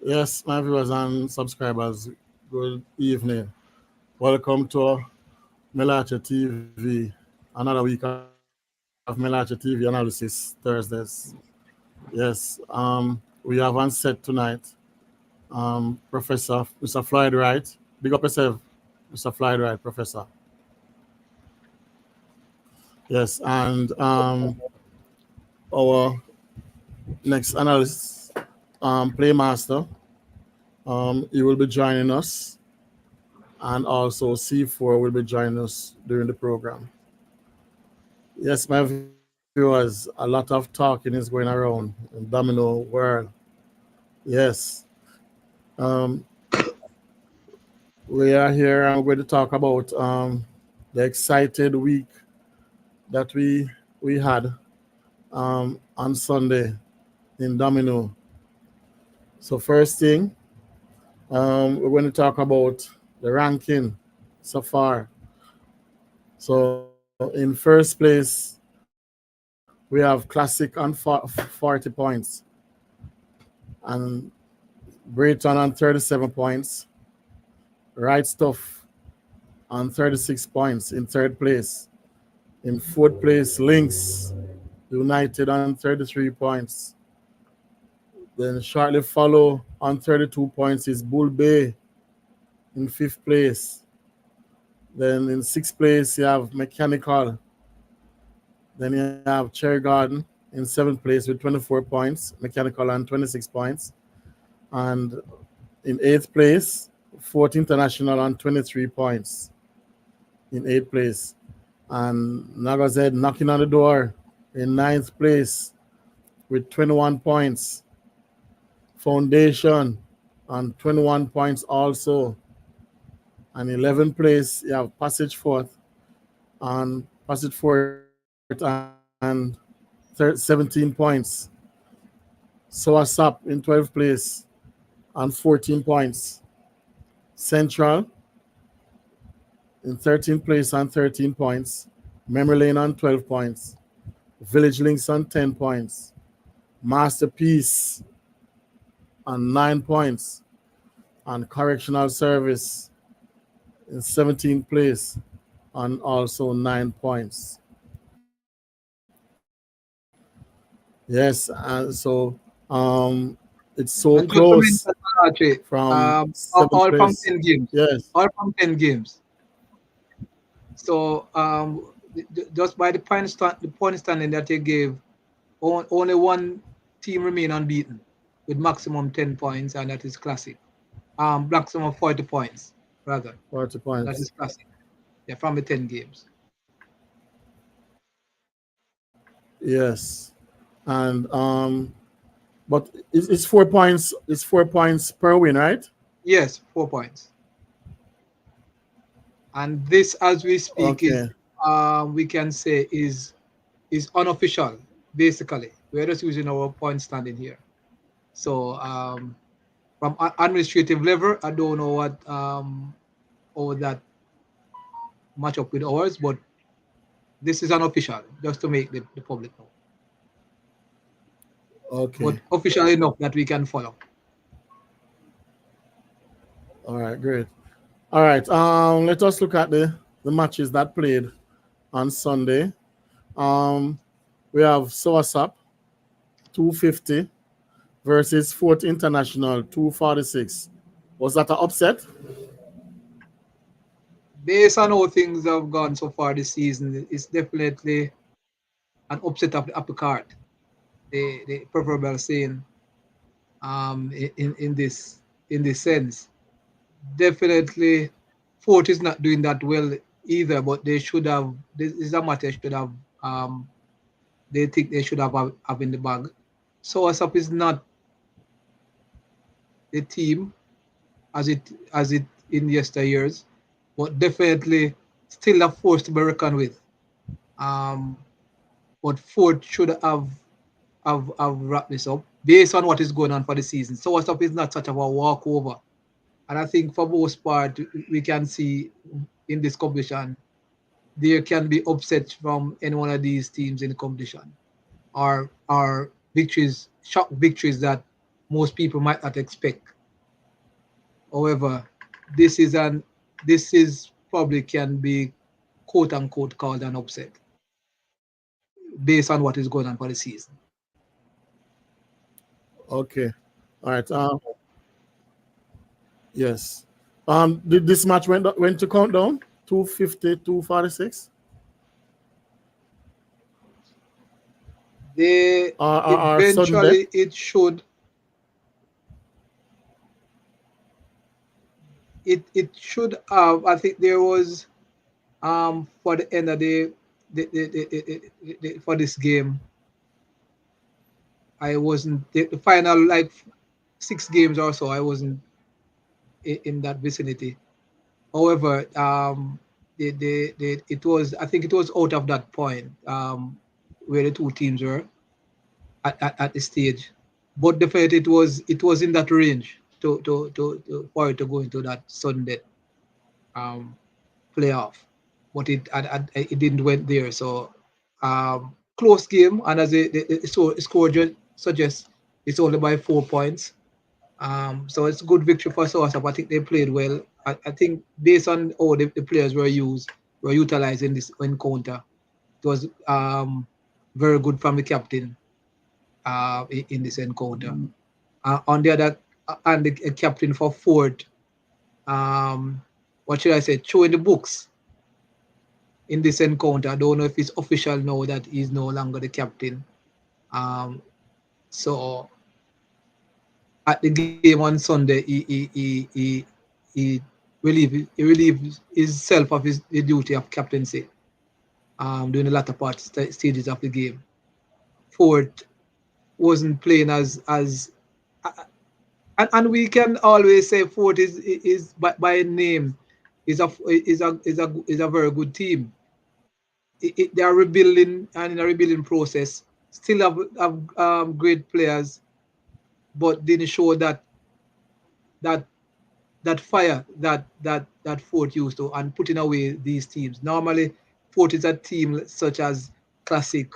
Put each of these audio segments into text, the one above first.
Yes, my viewers and subscribers, good evening. Welcome to Mellache TV, another week of Mellache TV analysis Thursdays. Yes, we have on set tonight Professor Mr. Floyd Wright. Big up yourself, Mr. Floyd Wright, Professor. Yes, and our next analyst, Playmaster, he will be joining us, and also C4 will be joining us during the program. Yes, my viewers, a lot of talking is going around in Domino world. Yes. Um, we are here and we're going to talk about the excited week that we had on Sunday in Domino. So first thing, we're going to talk about the ranking so far. So in first place, we have Classic on 40 points, and Brayton on 37 points, Right Stuff on 36 points in third place. In fourth place, Lynx United on 33 points. Then shortly follow on 32 points is Bull Bay in fifth place. Then in sixth place, you have Mechanical. Then you have Cherry Garden in seventh place with 24 points, Mechanical on 26 points. And in eighth place, Fort International on 23 points in eighth place. And Nagazed knocking on the door in ninth place with 21 points. Foundation on 21 points also. And 11th place, you have Passage Fourth on Passage Fourth and 17 points. Soasap in 12th place on 14 points. Central in 13th place on 13 points. Memory Lane on 12 points. Village Links on 10 points. Masterpiece on 9 points. And Correctional Service in 17th place on also 9 points. Yes, and so it's so And just to mention, close Mellache, from seventh all from place. 10 games. Yes, All from 10 games. So just by the point standing that they gave, only one team remain unbeaten with maximum 10 points, and that is Classic. Maximum 40 points, rather. 40 That points. is Classic. Yeah, from the 10 games. Yes, and but it's 4 points. It's 4 points per win, right? Yes, 4 points. And this, as we speak, Okay, is we can say is unofficial. Basically, we're just using our point standing here. So from administrative level, I don't know what all that match up with ours, but this is unofficial, just to make the public know. okay, But official enough that we can follow. all right, great. All right, let us look at the matches that played on Sunday. Um, we have Soasap 250 versus Fort International 246. Was that an upset? Based on how things have gone so far this season, it's definitely an upset of the upper card. The proverbial saying in this sense. Definitely, Fort is not doing that well either, but they should have. This is a matter should have. Um, they think they should have in the bag. So ASAP is not the team as it in yesteryears, but definitely still a force to be reckoned with. Um, but Ford should have wrapped this up based on what is going on for the season. So ASAP is not such of a walkover. And I think for most part, we can see in this competition, there can be upsets from any one of these teams in the competition, or victories, shock victories that most people might not expect. However, this is an this is probably can be quote unquote called an upset based on what is going on for the season. Okay. All right. Yes. Did this match went to countdown? 250, 246? They Or sudden death? eventually it should have. I think there was for the end of for this game. I wasn't the final like 6 games or so. I wasn't in that vicinity. However, it was, I think it was out of that point where the two teams were at the stage. But definitely it was in that range for it to go into that Sunday um, playoff. But it didn't went there. So close game, and as the score suggests, it's only by 4 points. So it's a good victory for Southampton. I think they played well. I think based on how the players were utilized in this encounter, it was very good from the captain in this encounter. On the other, and the captain for Ford, what should I say, showing the books in this encounter. I don't know if it's official now that he's no longer the captain. Um, so at the game on Sunday, he relieved himself of the duty of captaincy during the latter stages of the game. Ford wasn't playing as and we can always say Ford is by name is a very good team. They are rebuilding and in a rebuilding process. Still have great players, but didn't show that that fire that Fort used to and putting away these teams. Normally, Fort is a team such as Classic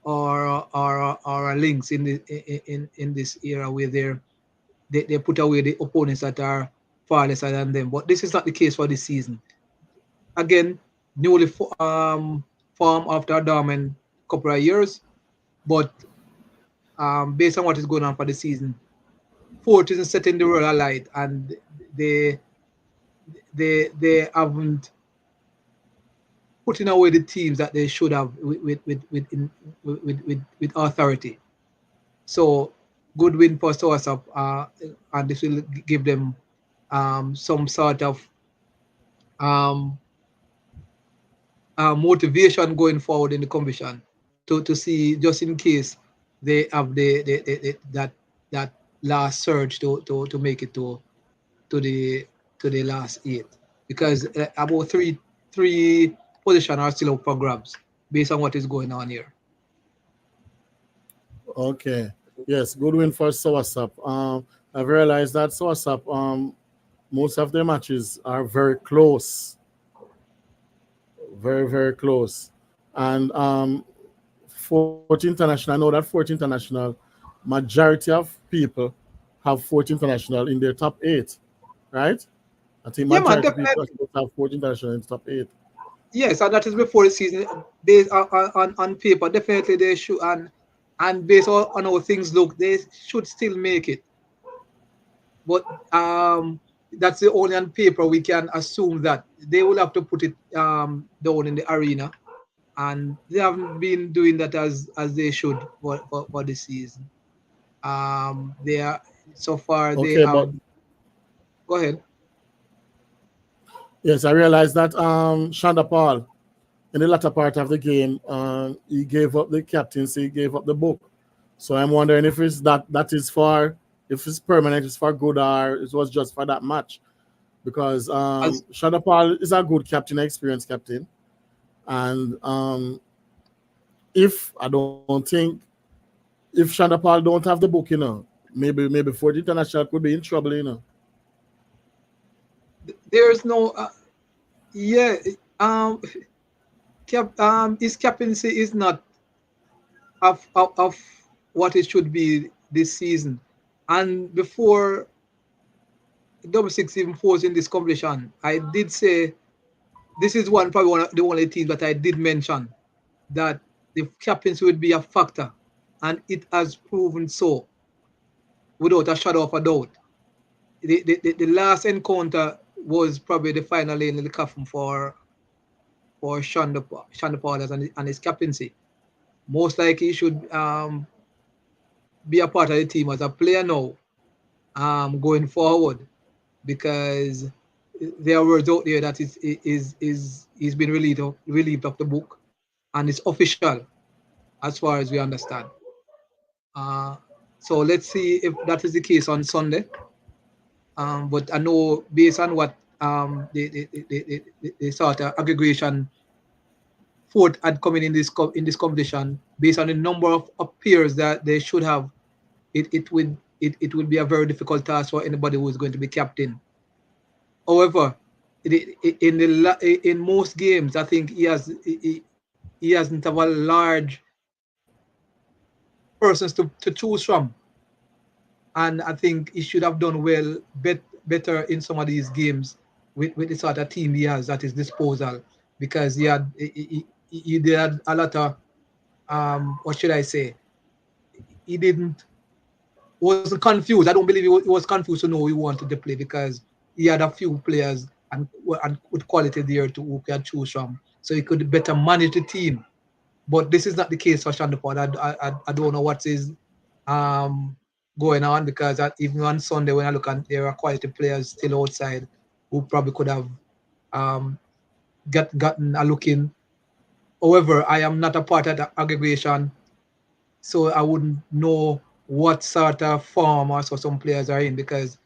or Lynx in this era where they put away the opponents that are far lesser than them. But this is not the case for this season. Again, newly formed after a dormant couple of years, but based on what is going on for the season, Fort isn't setting the world alight, and they they haven't putting away the teams that they should have with authority. So good win for Soursup, and this will give them some sort of um, motivation going forward in the competition to see just in case they have that last surge to make it to the last 8, because about three positions are still up for grabs based on what is going on here. Okay. Yes, good win for Soursop. I've realized that Soursop, most of their matches are very close, very, very close. And Fort International, I know that Fort International, majority of people have Fort International in their top 8, right? I think Yeah, man, majority of people definitely. have Fort International in the top 8. Yes, and that is before the season. Based on paper, definitely they should, and based on how things look, they should still make it. But that's the only on paper we can assume that they will have to put it down in the arena, and they haven't been doing that as they should for the season. They are so far they Okay, but have. Go ahead. yes, I realized that Shonda Paul, in the latter part of the game, he gave up the captaincy, he gave up the book. So I'm wondering if it's that is for, if it's permanent, it's for good, or it was just for that match. Because As Shonda Paul is a good captain, experienced captain, and if I don't think, if Shonda Paul don't have the book, maybe Ford International could be in trouble, there's no yeah um his captaincy is not of what it should be this season. And before Double Six even falls in this competition, I did say this is probably one of the only teams that I did mention that the captaincy would be a factor, and it has proven so without a shadow of a doubt. The last encounter was probably the final in the coffin for Shonda Powers and his captaincy. Most likely he should be a part of the team as a player now, going forward, because there are words out there that is been relieved of the book, and it's official as far as we understand. Uh, so let's see if that is the case on Sunday. But I know based on what the sort of aggregation fourth had coming in this competition, based on the number of peers that they should have, it would be a very difficult task for anybody who is going to be captain. However, in most games, I think he hasn't have a large persons to choose from, and I think he should have done better in some of these games with the sort of team he has at his disposal, because he had a lot of what should I say? He wasn't confused. I don't believe he was confused to know he wanted to play, because he had a few players and with quality there to who can choose from, so he could better manage the team. But this is not the case for Shandapod. I don't know what is going on, because even on Sunday when I look at, there are quality players still outside who probably could have gotten a look in. However, I am not a part of the aggregation, so I wouldn't know what sort of form or so some players are in, because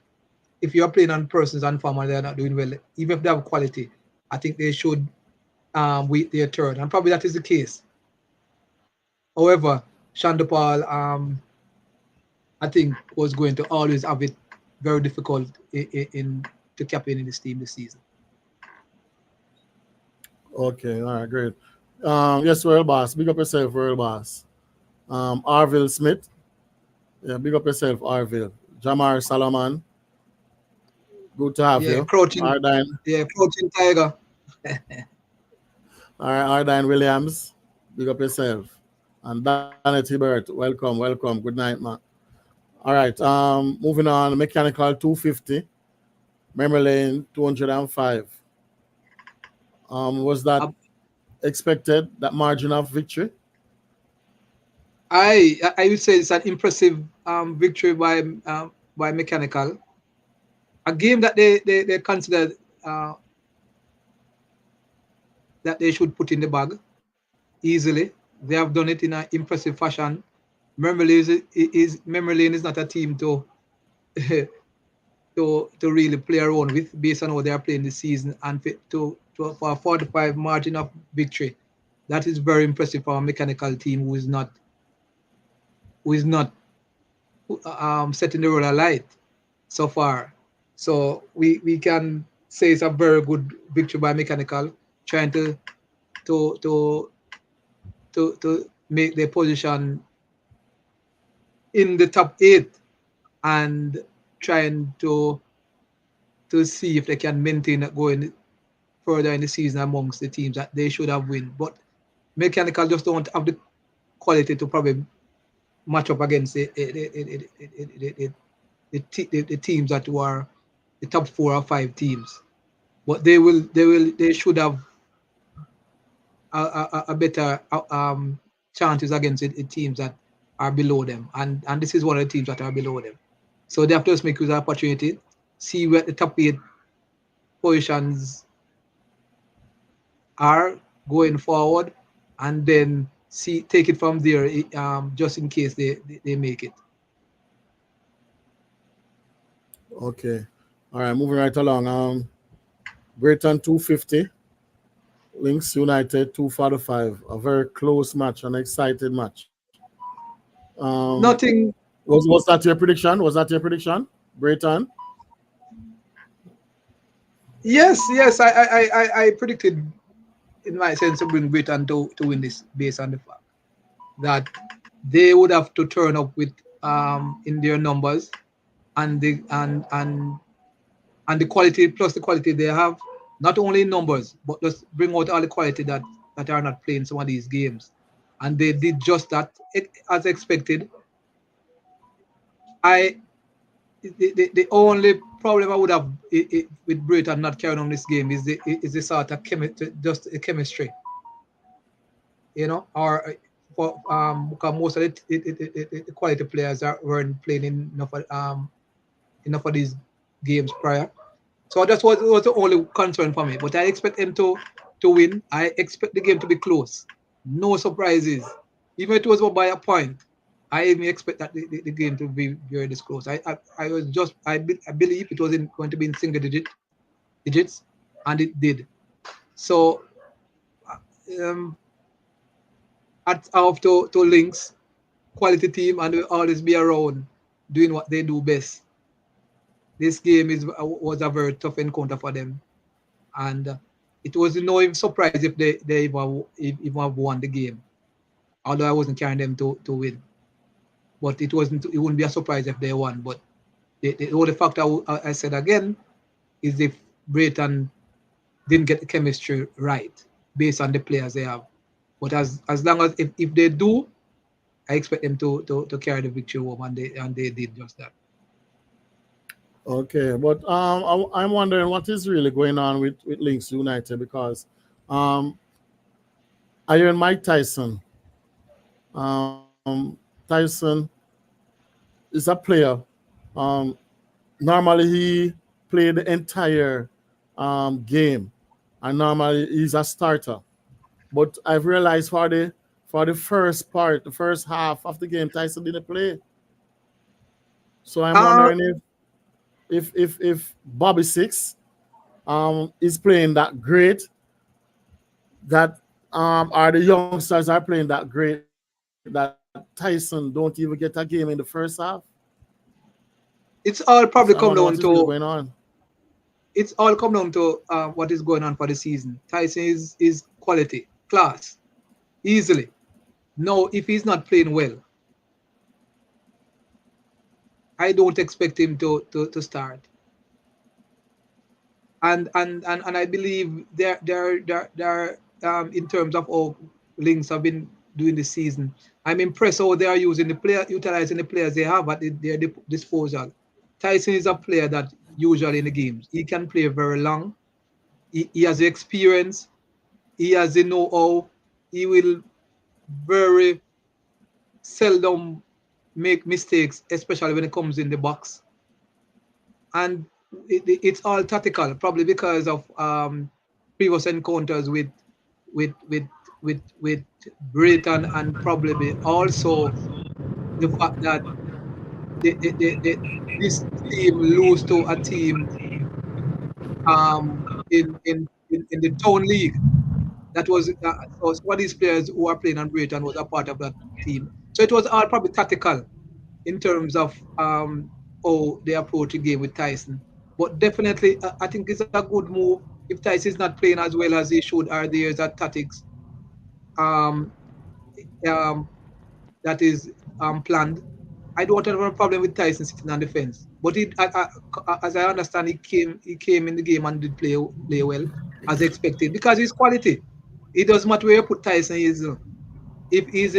if you're playing on persons and form and they're not doing well, even if they have quality, I think they should wait their turn, and probably that is the case. However, Shandapal, I think, was going to always have it very difficult in to captain in this team this season. Okay, all right, great. Yes, World Boss. Big up yourself, World Boss. Arville Smith. Yeah, big up yourself, Arville. Jamar Salaman. Good to have Yeah, you. crouching, Ardine. crouching tiger. All right, Ardine Williams. Big up yourself. And Danet Hibbert. Welcome. Good night, man. All right. Moving on. Mechanical 250. Memory lane 205. Was that expected, that margin of victory? I would say it's an impressive victory by Mechanical. A game that they considered that they should put in the bag easily. They have done it in an impressive fashion. Memory Lane is not a team to to really play around with, based on how they are playing this season, and for a 45 margin of victory. That is very impressive for a Mechanical team who is not setting the road alight so far. So we can say it's a very good victory by Mechanical, trying to make their position in the top 8, and trying to see if they can maintain it going further in the season amongst the teams that they should have win. But Mechanical just don't have the quality to probably match up against the teams that were the top 4 or 5 teams. But they should have a better chances against the teams that are below them, and this is one of the teams that are below them. So they have to just make use of the opportunity, see where the top 8 positions are going forward, and then take it from there, just in case they make it. Okay. All right, moving right along. Brighton 250. Links United 245. A very close match, an excited match. Nothing. Was that your prediction? Brighton? Yes. I predicted, in my sense, to bring Britain to win this, based on the fact that they would have to turn up with in their numbers. and the quality plus the quality they have, not only in numbers, but just bring out all the quality that are not playing some of these games. And they did just that, as expected. I the only problem I would have with Britain not carrying on this game is the sort of just a chemistry, or for because most of the quality players weren't playing enough of these games prior. So that was the only concern for me. But I expect them to win. I expect the game to be close. No surprises. Even if it was by a point, I even expect that the game to be very this close. I believe it was going to be in single digits, and it did. So um, at off to links, quality team, and will always be around doing what they do best. This game was a very tough encounter for them, and it was no surprise if they even have won the game. Although I wasn't carrying them to win, but it wouldn't be a surprise if they won. But the only factor I said again is if Brighton didn't get the chemistry right based on the players they have. But as long as if they do, I expect them to carry the victory home, and they did just that. Okay, but I'm wondering what is really going on with Links United because Iron Mike Tyson, Tyson is a player. Um, Normally he played the entire game, and normally he's a starter. But I've realized for the first part, the first half of the game, Tyson didn't play. So I'm Uh, wondering if Bobby Six is playing that great, that are the youngsters are playing that great that Tyson don't even get a game in the first half. it's all So I probably wonder come what is down really going to on. what is going on for the season. Tyson is quality, class, easily. No, if he's not playing well, I don't expect him to start. And I believe they're in terms of how links have been doing this season. I'm impressed how they are utilizing the players they have at their disposal. Tyson is a player that usually in the games he can play very long. He has the experience. He has the know-how. He will very seldom make mistakes, especially when it comes in the box. And it's all tactical, probably because of previous encounters with with with Britain, and probably also the fact that this team lose to a team in the town league. That was so some of these players who are playing on Britain was a part of that team. So it was all probably tactical in terms of how they approach the game with Tyson. But definitely, I think it's a good move. If Tyson is not playing as well as he should, or there's a tactics um, um, that is planned, I don't have a problem with Tyson sitting on the fence. But as I understand, he came in the game and did play well as expected because he's quality. It doesn't matter where you put Tyson. If he's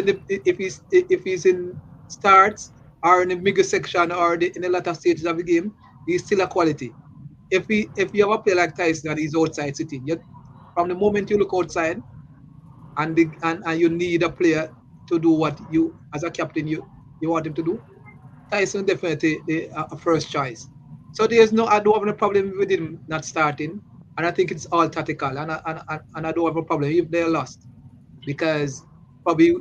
in starts or in the middle section or in the latter stages of the game, he's still a quality. If you have a player like Tyson and he's outside sitting, from the moment you look outside and you need a player to do what you as a captain you want him to do, Tyson definitely a first choice. So I don't have any problem with him not starting, and I think it's all tactical, and I don't have a problem if they're lost because probably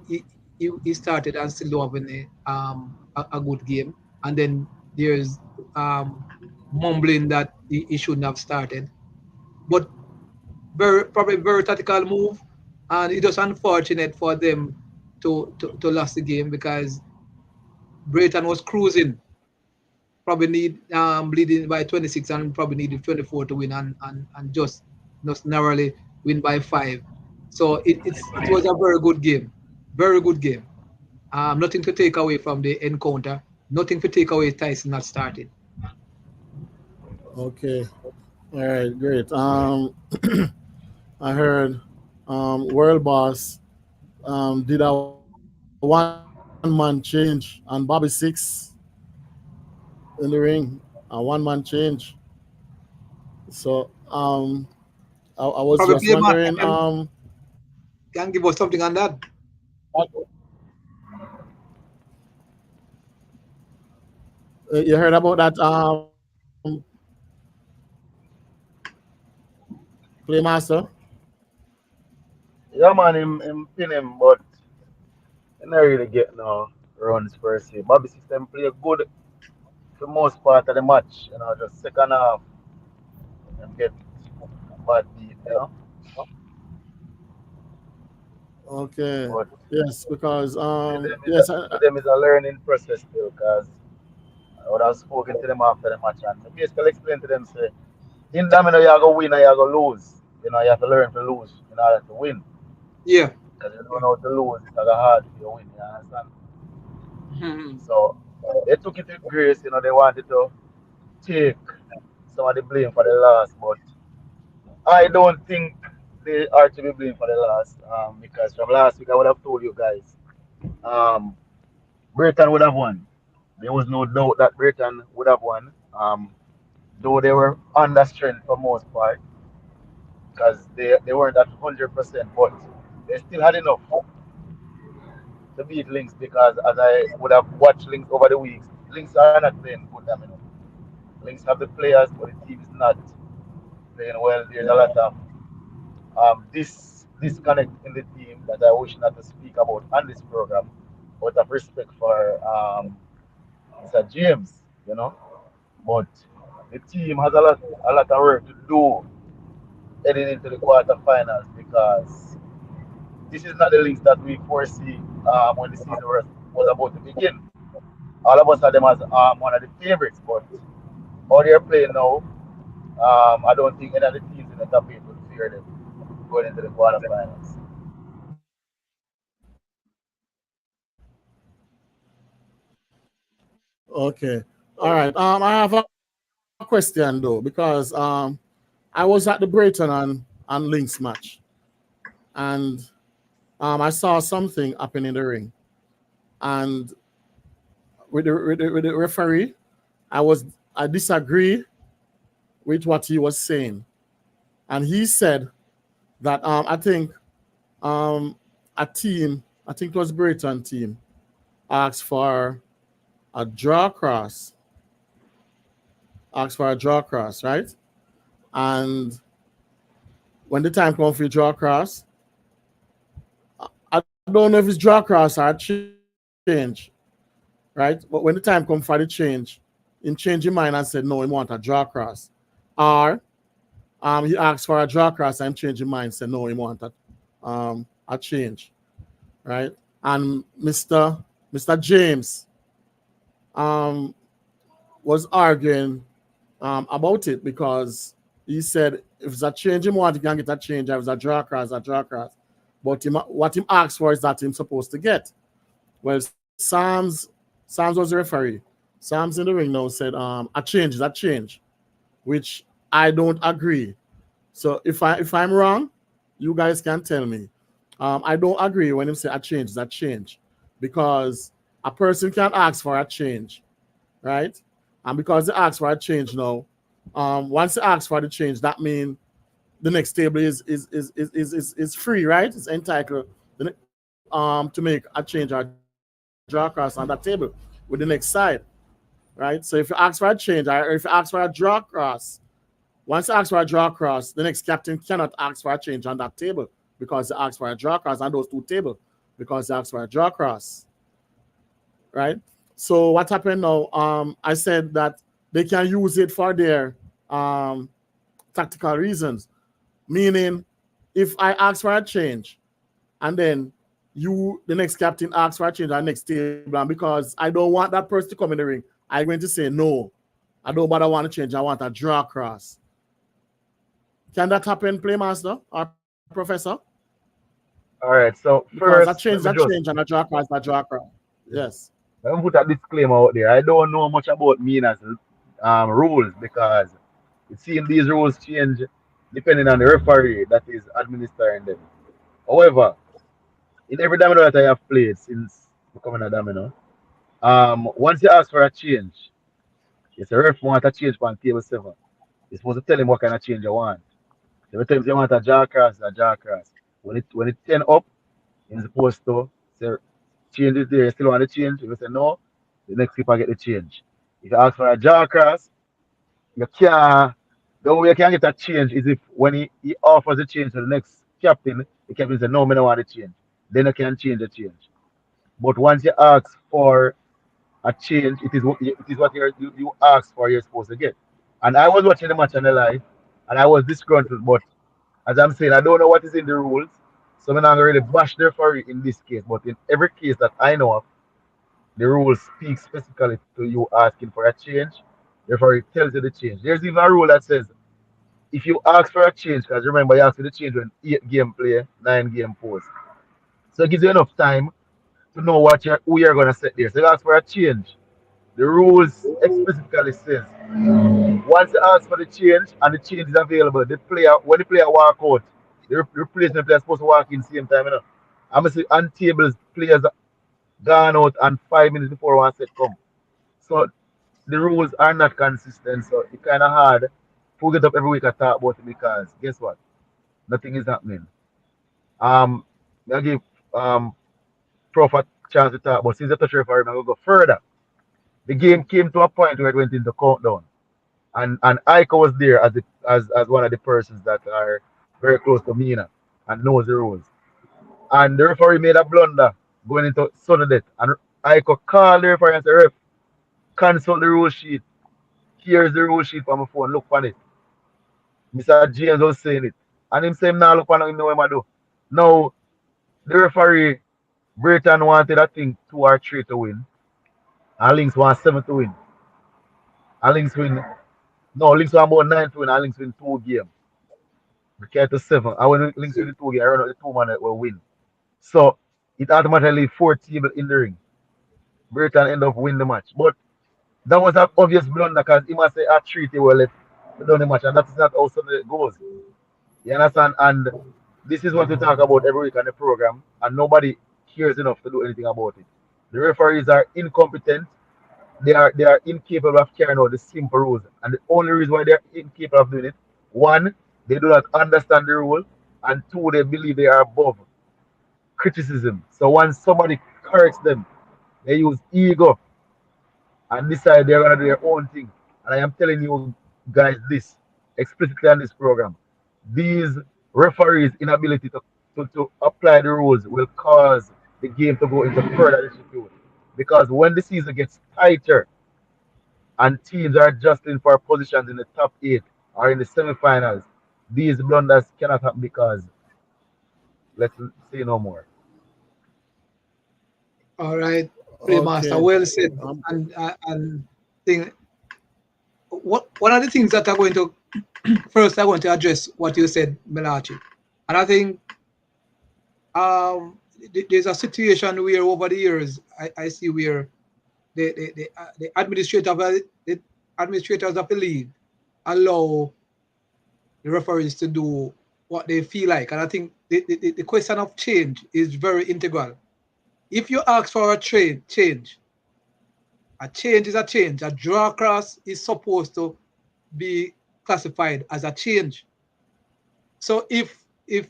he started and still don't have a good game, and then there's um, mumbling that he shouldn't have started. But probably very tactical move, and it was unfortunate for them to lose the game because Brighton was cruising, probably leading by 26 and probably needed 24 to win, and just narrowly win by 5. So it was a very good game, very good game. Nothing to take away from the encounter, nothing to take away Tyson not starting. Okay. All right. Great. I heard World Boss did a one man change on Bobby Six in the ring. A one man change. So I was just Probably Playmaster wondering can give us something on that. what, you heard about that Playmaster? Yeah, man, him pin him, but he not really get no runs per se. Bobby system play good for most part of the match, just second half and get bad beat. Okay. But Yes, because to them is a learning process still, cause I would have spoken to them after the match and basically explain to them say in domino you go win and you go lose. You have to learn to lose in order to win. Yeah. Because you don't know how to lose, it's hard if you win, you understand? Mhm. So they took it with grace, they wanted to take some of the blame for the loss, but I don't think they are to be blamed for the loss. Because from last week I would have told you guys, um, Britain would have won. There was no doubt that Britain would have won. Though they were under strength for most part, because they weren't at 100%, but they still had enough to beat Lynx because as I would have watched Lynx over the weeks, Lynx are not playing good, Lynx have the players, but the team is not playing well. There's a lot of this disconnect in the team that I wish not to speak about on this program, but of respect for Mr. James, But the team has a lot of work to do heading into the quarterfinals because this is not the links that we foresee when the season was about to begin. All of us had them as one of the favorites, but how they're playing now, I don't think any of the teams in the top eight will fear them going into the quarterfinals. Okay. All right. I have a question though, because I was at the Brighton and Lynx match, and I saw something happen in the ring, and with the referee, I disagree with what he was saying, and he said that I think a team, I think it was Brighton team, asked for a draw cross, right? And when the time comes for draw cross, I don't know if it's draw cross or change, right? But when the time comes for the change, him changed his mind and said, no, he want a draw cross. Or he asked for a draw cross and him changed his mind, said, no, he want a change, right? And Mr. James um, was arguing about it because he said if it's a change him want, he can get a change. If it's a draw cross, a draw cross. But what him asked for is that him supposed to get. Well, Sam's was the referee. Sam's in the ring now said a change is a change, which I don't agree. So if I'm wrong, you guys can tell me. I don't agree when him say a change is a change because a person can ask for a change, right? And because they ask for a change now, once they ask for the change, that means the next table is free, right? It's entitled to make a change or draw cross on that table with the next side, right? So if you ask for a change or if you ask for a draw cross, once you ask for a draw cross, the next captain cannot ask for a change on that table because they asked for a draw cross on those two tables because they asked for a draw cross, right? So what happened now? I said that they can use it for their tactical reasons, meaning if I ask for a change and then the next captain asks for a change on the next table, and because I don't want that person to come in the ring, I'm going to say no. I don't bother want to change. I want a draw cross. Can that happen, Playmaster or Professor? All right, so Because a first, change, a change, and a draw cross, a draw cross. Yes. let me put a disclaimer out there. I don't know much about Mina's rules because It seems these rules change depending on the referee that is administering them. However, in every domino that I have played since becoming a domino, once you ask for a change, it's a ref want a change on table 7. You're supposed to tell him what kind of change you want. So every time you want a jaw cross, a jaw cross. When it 10 up, you're supposed to say change it there. You still want to change? If you say no, the next keeper get the change. If you ask for a jaw cross, you can't. The only way you can get a change is if when he offers a change to the next captain, the captain says, no, I don't want to change. Then you can change the change. But once you ask for a change, it is what you ask for, you're supposed to get. And I was watching the match on the live, and I was disgruntled. But as I'm saying, I don't know what is in the rules, so I'm not going to really bash the referee in this case. But in every case that I know of, the rules speak specifically to you asking for a change. The referee tells you the change. There's even a rule that says if you ask for a change, because remember you asked for the change when 8 game play, 9 game pause. So it gives you enough time to know who you're gonna set there. So you ask for a change. The rules explicitly says once you ask for the change and the change is available, the player when the player walk out, the replacement player is supposed to walk in same time, I'm gonna say on tables players gone out and 5 minutes before one set come. So the rules are not consistent, so it's kinda hard to get up every week and talk about it because guess what? Nothing is happening. Um I give Prof a chance to talk, but since the touch referee, I'm gonna go further. The game came to a point where it went into countdown. And Aiko was there as one of the persons that are very close to Mina and knows the rules. And the referee made a blunder going into sudden death. And Aiko called the referee and said, Ref, consult the rule sheet. Here's the rule sheet from my phone. Look on it. Mr. James was saying it. And him saying, now look on it, him know what I do. Now, the referee, Britain wanted, I think, 2 or 3 to win. And Lynx want 7 to win. And Lynx win. No, Lynx want about 9 to win. And Lynx win 2 games. We carry to 7. And when Lynx win the 2 games, I run out the 2 man that will win. So, it automatically 4 table in the ring. Britain end up win the match. But that was an obvious blunder because he must say a 3 table left to done the match. And that is not how Sunday goes. You understand? And this is what we talk about every week on the program. And nobody cares enough to do anything about it. The referees are incompetent. They are incapable of carrying out the simple rules. And the only reason why they're incapable of doing it, one, they do not understand the rule, and two, they believe they are above criticism. So once somebody corrects them, they use ego and decide they're gonna do their own thing. And I am telling you guys this explicitly on this program. These referees' inability to apply the rules will cause the game to go into further dispute. Because when the season gets tighter and teams are adjusting for positions in the top 8 or in the semifinals, these blunders cannot happen because let's say no more. All right, Playmaster, Okay. well said. And thing, one of the things that are going to first I want to address what you said, Mellache. And I think there's a situation where over the years I see where the administrators of the league allow the referees to do what they feel like. And I think the question of change is very integral. If you ask for a change, a change is a change. A draw cross is supposed to be classified as a change. So if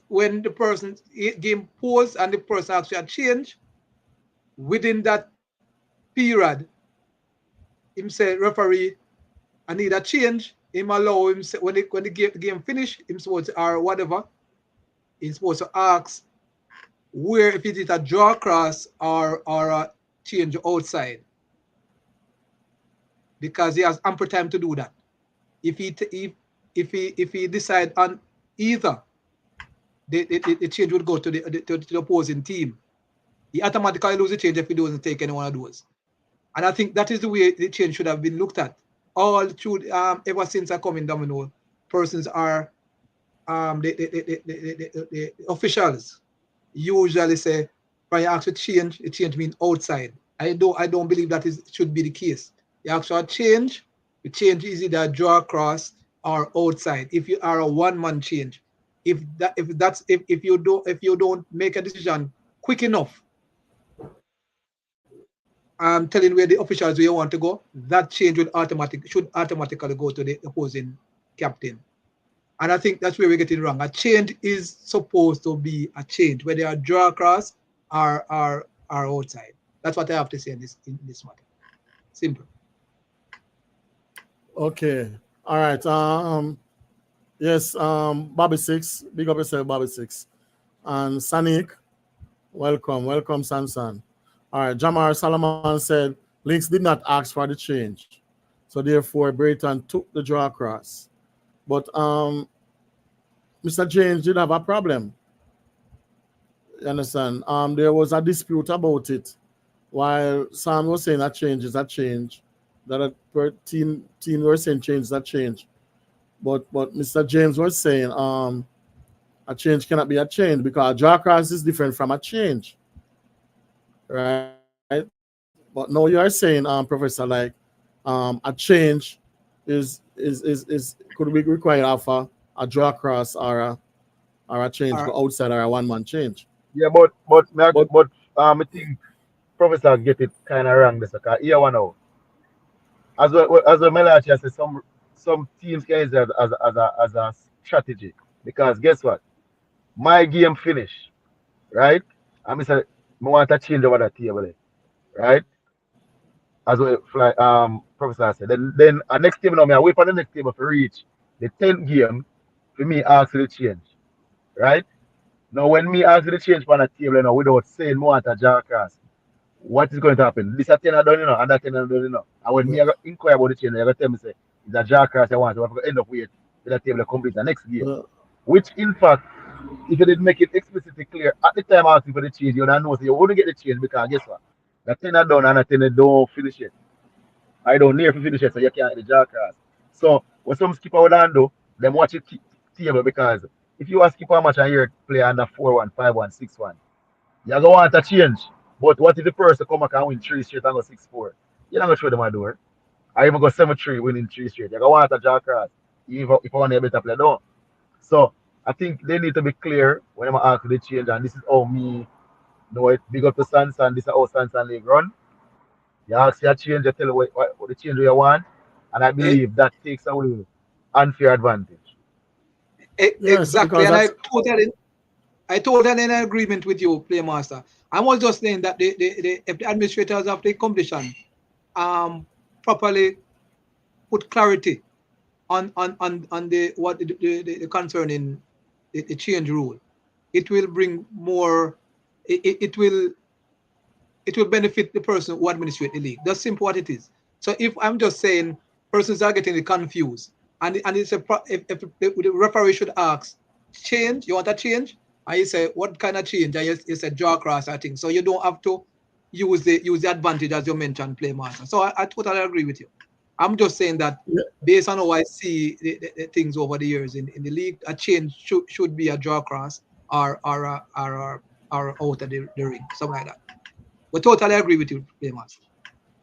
when the person game pause and the person actually a change, within that period, him say referee, I need a change. Him allow him say, when the game finish, him supposed to, or whatever, he's supposed to ask where if it is a draw cross or a change outside, because he has ample time to do that. If he decide on either, the change would go to the opposing team. He automatically lose the change if he doesn't take any one of those. And I think that is the way the change should have been looked at. All through ever since I come in Domino, persons are the officials usually say when you ask for change, the change means outside. I don't believe that should be the case. You ask for a change, the change is either a draw cross or outside. If you are a one-man change, if you don't make a decision quick enough, telling where the officials where you want to go, that change should automatically go to the opposing captain. And I think that's where we're getting wrong. A change is supposed to be a change, whether a draw across or outside. That's what I have to say in this matter. Simple. Okay. All right. Yes, Bobby Six. Big up yourself, Bobby Six. And Sanik, welcome. Welcome, Sansan. All right. Jamar Salaman said Lynx did not ask for the change. So therefore Brayton took the draw across. But Mr. James did have a problem. You understand? There was a dispute about it. While Sam was saying that change is a change, that a team were saying change is a change. But Mr. James was saying a change cannot be a change because a draw cross is different from a change, right? But now you are saying, Professor, like a change is could be required of a draw cross or a change Or go outside or a one man change. Yeah, But I think Professor get it kind of wrong this because here one now. As well Mellache said, some teams can use it as a strategy because guess what? My game finish, right? I say, I want to change over that table, right? As well, like Professor said. Then next table now, I wait for the next table to reach the 10th game for me ask for the change, right? Now when me ask for the change on the table now without saying more at a jaw cross, what is going to happen? This a 10 I done, and that 10 I done, And when me I go inquire about the change, I go tell me say it's a jaw cross I want, so I have to end up with that table to complete the next game. uh, Which in fact, if you didn't make it explicitly clear at the time asking for the change, you don't know so you wouldn't get the change because guess what? The 10 are done and the 10 don't finish it. I don't near to finish it, so you can't get the jaw cross. So what some skipper would do, them watch it table because if you are skipper match and you're play under 4-1, 5-1, 6-1, you're gonna want to change. But what if the person come back and win 3 straight and go 6-4? You're not gonna show them a door. I even go 7-3 winning 3 straight. You're gonna want a jaw cross. If I want a better play, no. So I think they need to be clear when I'm asking the change, and this is how me know it. Big up to Sansan, this is how Sansan League run. You ask your change, you tell you what the change you want, and I Eh, believe that takes away unfair advantage. yes, exactly, because and that's I totally in agreement with you, Playmaster. I was just saying that if the administrators of the competition properly put clarity on the what the concerning the change rule, it will bring more. It will benefit the person who administrate the league. That's simple what it is. So if I'm just saying persons are getting confused, and it's if the referee should ask, change, you want a change? And you say, what kind of change? And you say draw cross, I think. So you don't have to use the advantage as you mentioned, play master. So I totally agree with you. I'm just saying that yeah, based on how I see the things over the years in the league, a change should be a draw cross or out of the ring, something like that. We totally agree with you, Playmas.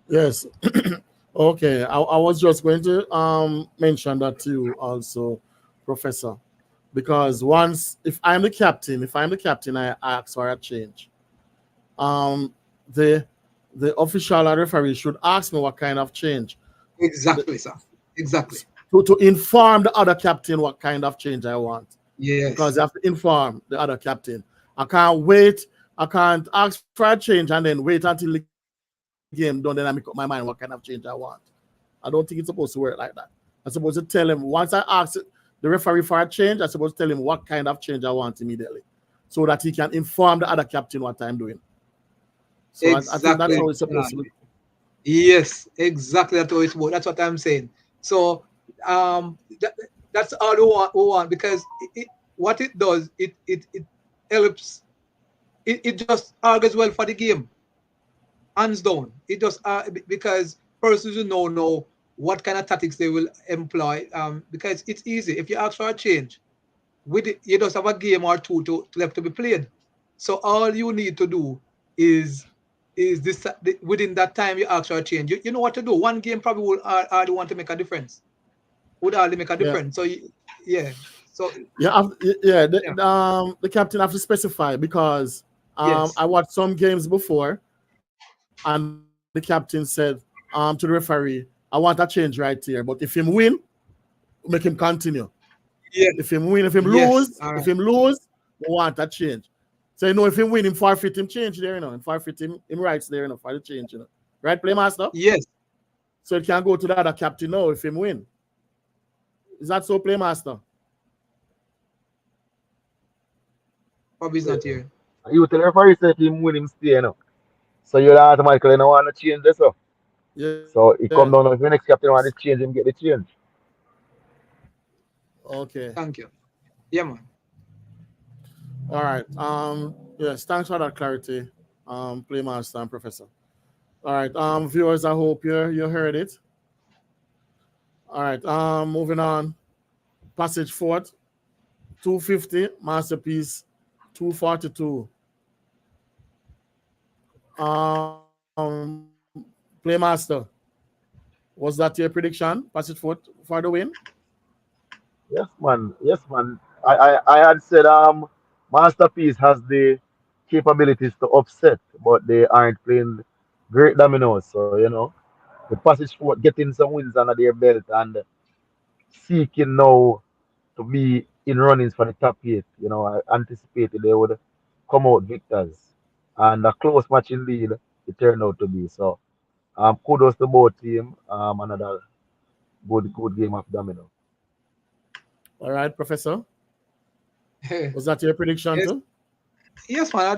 yes. Okay, I was just going to mention that to you also, Professor, because once if I'm the captain, I ask for a change. Um, the the official or referee should ask me what kind of change the, Exactly, sir. Exactly. to inform the other captain what kind of change I want because Yes. you have to inform the other captain. I can't wait. I can't ask for a change and then wait until the game done. Then I make up my mind what kind of change I want. I don't think it's supposed to work like that. I'm supposed to tell him once I ask the referee for a change, I'm supposed to tell him what kind of change I want immediately, so that he can inform the other captain what I'm doing. So I think that's how it's Exactly. supposed to be. Yes, exactly. That's what I'm saying. So that, that's all we want because what it does, it helps. It just argues well for the game, hands down. It just because persons who know what kind of tactics they will employ. Because it's easy if you ask for a change with it, you just have a game or two to left to be played. So all you need to do is this within that time you ask for a change. You know what to do. One game probably will hardly want to make a difference. would hardly make a Yeah. difference. So yeah, so Yeah, yeah, the captain have to specify because yes, I watched some games before and the captain said to the referee, I want a change right here. But if him win, make him continue. If yes, him win, yes. if All him right. lose, we want a change. So you know if him win, him forfeit him change there, him forfeit him rights there, for the change. Right, playmaster? Yes, So it can go to the other captain now if him win. Is that so, playmaster? Bobby's not here. You tell the referee say if him win, him stay, So you'll automatically not want to change this. Yeah. So it come down to if the next captain want to change, him get the change. Okay. Thank you. Yeah, man. All right. Yes, thanks for that clarity, playmaster and professor. All right. Viewers, I hope you heard it. All right. Moving on. Passage fourth, 250, masterpiece, 242. Playmaster, was that your prediction? Passage fourth for the win? Yes, man. Yes, man. I had said Masterpiece has the capabilities to upset, but they aren't playing great dominoes. So the passage for getting some wins under their belt and seeking now to be in runnings for the top eight. I anticipated they would come out victors, and a close match indeed it turned out to be. So kudos to both team. Another good game of domino. All right, professor. Was that your prediction Yes, too? yes, man. I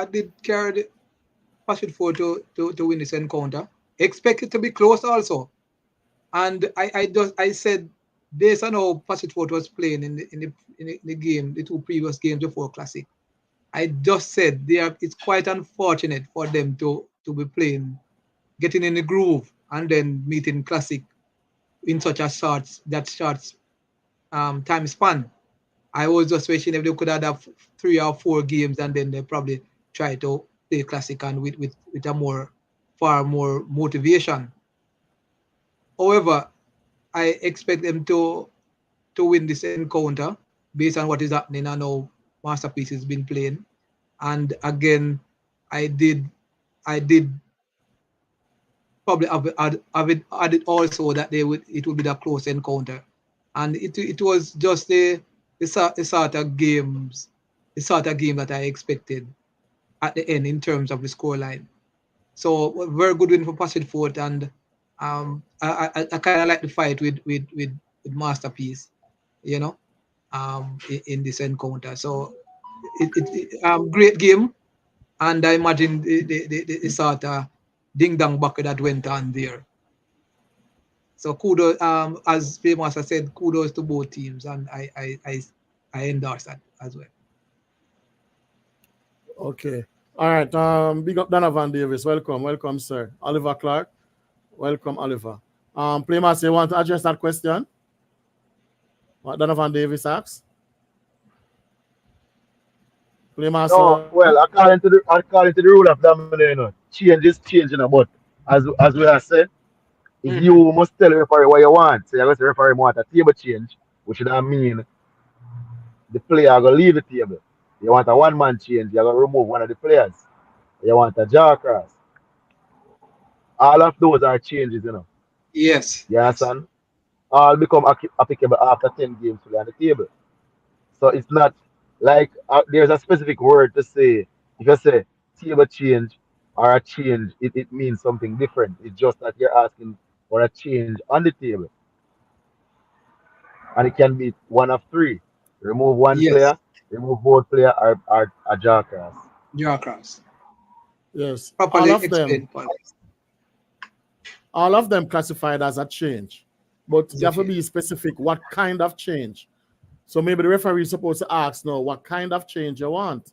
did carry the Pacific four to win this encounter. Expect it to be close also. And I said based on how Pacific four was playing in the game, the two previous games before Classic. I just said it's quite unfortunate for them to be playing, getting in the groove, and then meeting Classic in such a short time span. I was just wishing if they could have 3 or 4 games and then they probably try to play Classic and with a far more motivation. However, I expect them to win this encounter based on what is happening and how Masterpiece has been playing. And again, I did I did probably have it also that it would be a close encounter, and it was just the sort of game that I expected at the end in terms of the scoreline. So very good win for Pacific Fort, and I kind of like the fight with Masterpiece, you know, in this encounter. So great game, and I imagine the sort of ding dong bucket that went on there. So kudos, as Famous has said, kudos to both teams, and I endorse that as well. Okay. All right. Big up Donovan Davis. Welcome, sir. Oliver Clark. Welcome, Oliver. Playmaster, you want to address that question? What Donovan Davis asks? No, Playmaster. well, according to the rule of domino, change is changing, but as we have said, if Mm-hmm. you must tell the referee what you want, say you're going to referee want a table change, which would mean the player are going to leave the table. You want a one-man change, you're going to remove one of the players. You want a jaw cross. All of those are changes. Yes, You yes, understand? All become applicable after 10 games to on the table. So it's not like there's a specific word to say. If you say table change or a change, it means something different. It's just that you're asking for a change on the table. And it can be one of three. Remove one yes. player, remove both player, or a jaw cross. Draw across. Yes. Properly explained, Paul. All of them classified as a change. But It's you a have to change. be specific what kind of change. So maybe the referee is supposed to ask no what kind of change you want.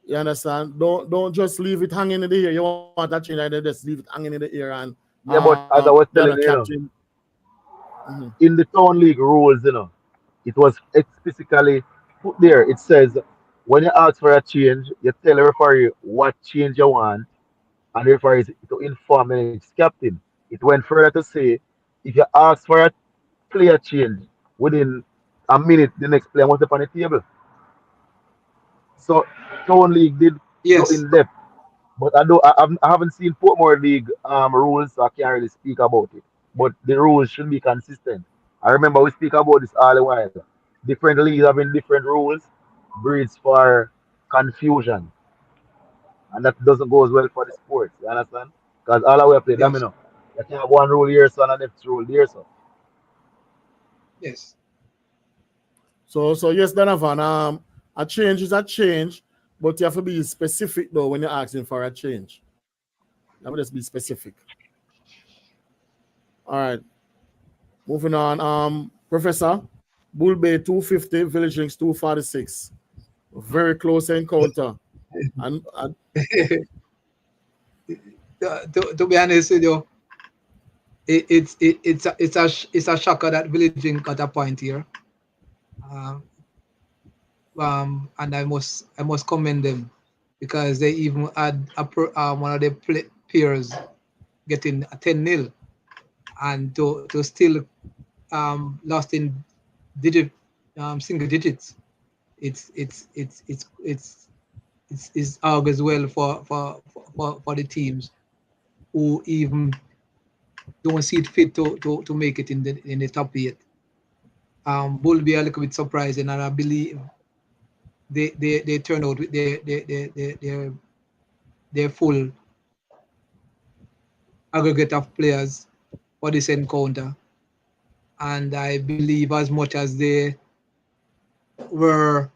You understand? Don't just leave it hanging in the air. You want that change and then just leave it hanging in the air and Yeah, but the as other I was telling you, captain. in the town league rules, it was explicitly put there. It says when you ask for a change, you tell the referee what change you want, and the referee is to inform the next captain. It went further to say if you ask for a player change within a minute, the next player was up on the table. So Town League did go Yes, in depth, but I haven't seen Portmore League rules, so I can't really speak about it. But the rules should be consistent. I remember we speak about this all the while. Different leagues having different rules breeds for confusion, and that doesn't go as well for the sports. You understand? Because all the way play yes, domino. You can have one rule here, so and the next rule there, so. yes, So yes, Donovan. A change is a change, but you have to be specific though when you're asking for a change. Let me just be specific. All right, moving on. Professor, Bull Bay 250, Village Links 246. Very close encounter. And to be honest with you, it's a shocker that Villaging got a point here. Um, and I must commend them because they even had one of their peers getting a 10-0 and to still lost in digit single digits. It's augurs well for the teams who even don't see it fit to make it in the top eight. Will be a little bit surprising, and I believe they turn out with their full aggregate of players for this encounter. And I believe as much as they were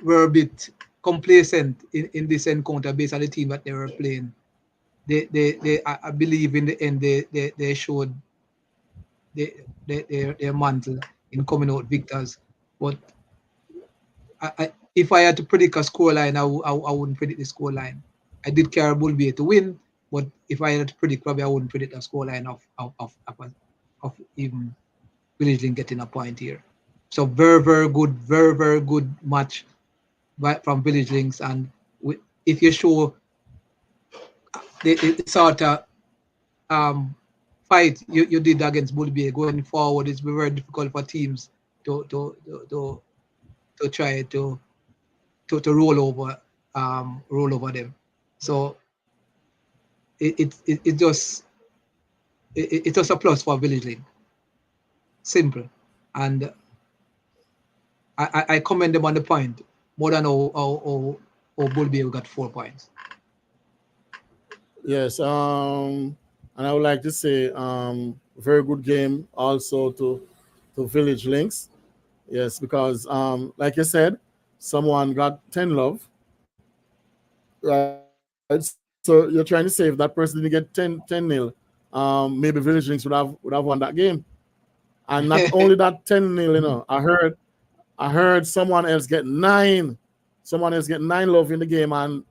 were a bit complacent in this encounter based on the team that they were playing, I believe in the end they showed their mantle in coming out victors. But if I had to predict a scoreline, I wouldn't predict the scoreline. I did carry Bull Bay to win, but if I had to predict, probably I wouldn't predict a scoreline of even Village Link getting a point here. So very good match from Village Links, and if you show the sort of um, fight you did against Bull Bay going forward, it's very difficult for teams to try to roll over them. So it just it was a plus for Village Link. Simple, and I commend them on the point more than how Bull Bay got 4 points. yes, and I would like to say, very good game also to Village Links. Yes, because like you said, someone got 10 love, right? So you're trying to say if that person didn't get 10 nil, maybe Village Links would have won that game. And not only that 10 nil, I heard someone else get nine. Someone else get nine love in the game, and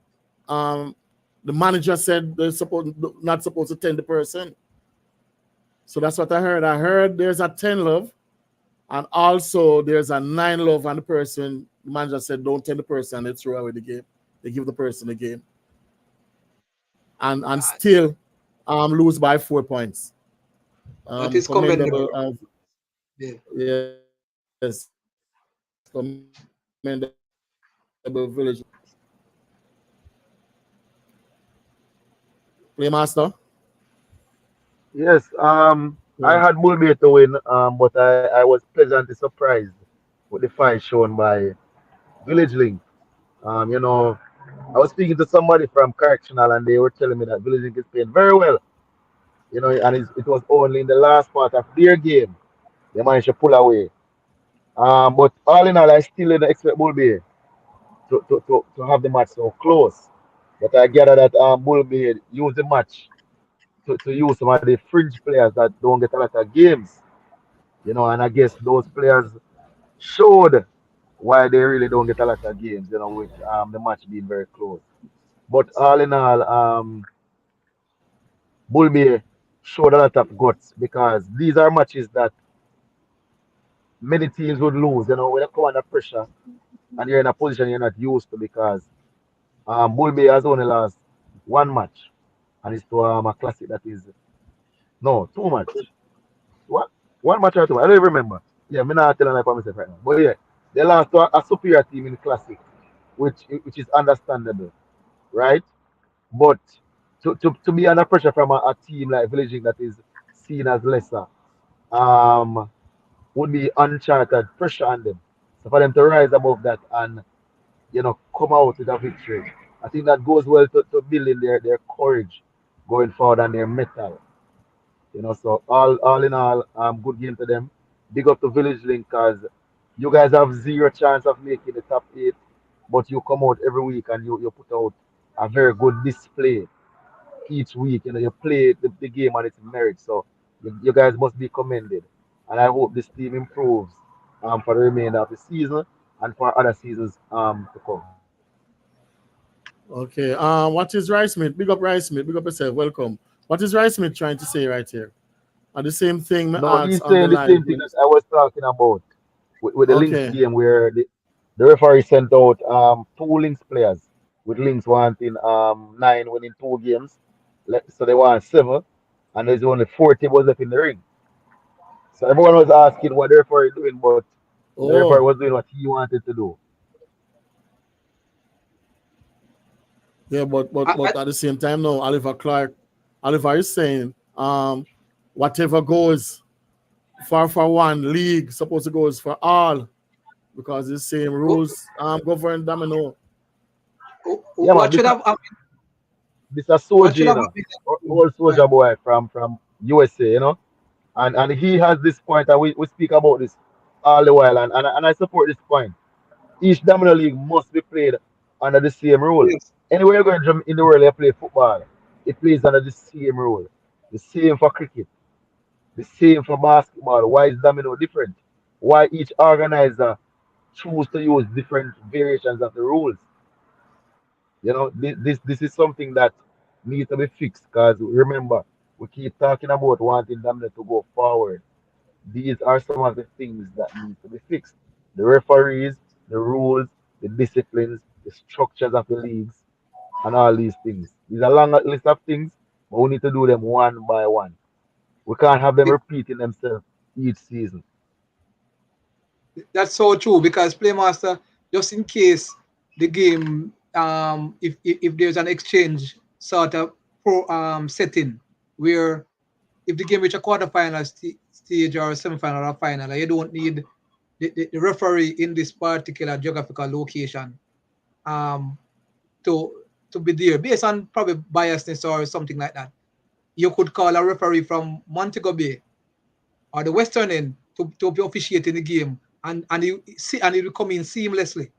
um, the manager said they're not supposed to 10 the person. So that's what I heard. I heard there's a 10 love, and also there's a 9 love, and the manager said don't 10 the person, and they throw away the game. They give the person the game, and Uh, still lose by 4 points. that is Commendable commendable. of Yeah. yes, commendable Village Playmaster. Yes, I Yeah. had Bull Bay to win, but I was pleasantly surprised with the fight shown by Village Link. You know, I was speaking to somebody from Correctional and they were telling me that Village Link is playing very well, and it was only in the last part of their game they managed to pull away. But all in all, I still didn't expect Bull Bay to have the match so close. But I gather that Bull Bay used the match to use some of the fringe players that don't get a lot of games, and I guess those players showed why they really don't get a lot of games, with the match being very close. But all in all, Bull Bay showed a lot of guts because these are matches that many teams would lose, when you come under pressure and you're in a position you're not used to because Bull Bay has only lost one match and it's to a classic that is No, too much. What? One match or two? I don't even remember. Yeah, me not telling like what myself right now. But yeah, they lost to a superior team in the classic, which is understandable, right? But to be under pressure from a team like Villaging that is seen as lesser, um, would be uncharted pressure on them. So for them to rise above that and come out with a victory, I think that goes well to building their courage going forward and their mettle. So all in all, good game to them. Big up to Village Link because you guys have zero chance of making the top eight, but you come out every week and you put out a very good display each week. You play the game on its merit. So you guys must be commended. And I hope this team improves for the remainder of the season and for other seasons to come. Okay. What is Rice Smith? Big up Rice Smith. Big up yourself. Welcome. What is Rice Smith trying to say right here? And the same thing me No, asked he's on the saying the live. same thing that I was talking about with the Lynx Okay. game where the referee sent out two Lynx players with Lynx wanting nine winning two games. So they want seven and there's only 40 was left in the ring. So everyone was asking what the referee doing, but the referee Oh, was doing what he wanted to do. yeah, but but I, but at the same time, no, Oliver is saying, whatever goes for one league, supposed to goes for all because the same rules govern domino. Yeah man, what should have happened? this a What soldier, should have happened? old Right. soldier boy from USA. And he has this point, and we speak about this all the while, and I support this point. Each Domino League must be played under the same rule. Yes. Anywhere you go in the world, you play football, it plays under the same rule. The same for cricket, the same for basketball. Why is Domino different? Why each organizer choose to use different variations of the rules? This is something that needs to be fixed because remember, we keep talking about wanting Domino to go forward. These are some of the things that need to be fixed. The referees, the rules, the disciplines, the structures of the leagues, and all these things. These are a long list of things, but we need to do them one by one. We can't have them repeating themselves each season. That's so true because Playmaster, just in case the game, if there's an exchange sort of setting where if the game reach a quarterfinal stage or a semifinal or final, you don't need the referee in this particular geographical location um, to be there based on probably biasness or something like that. You could call a referee from Montego Bay or the Western end to be officiating the game, and he will come in seamlessly.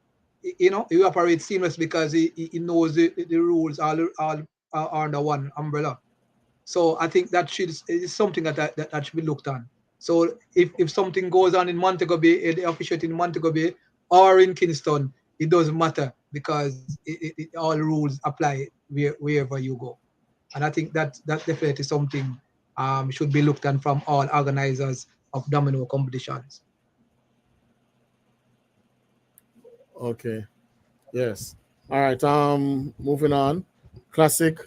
He operates seamless because he knows the rules all are under one umbrella. So I think that is something that should be looked on. So if something goes on in Montego Bay, they officiate in Montego Bay or in Kingston, it doesn't matter because all rules apply wherever you go. And I think that definitely something should be looked at from all organizers of domino competitions. Okay. Yes. All right. Moving on. Classic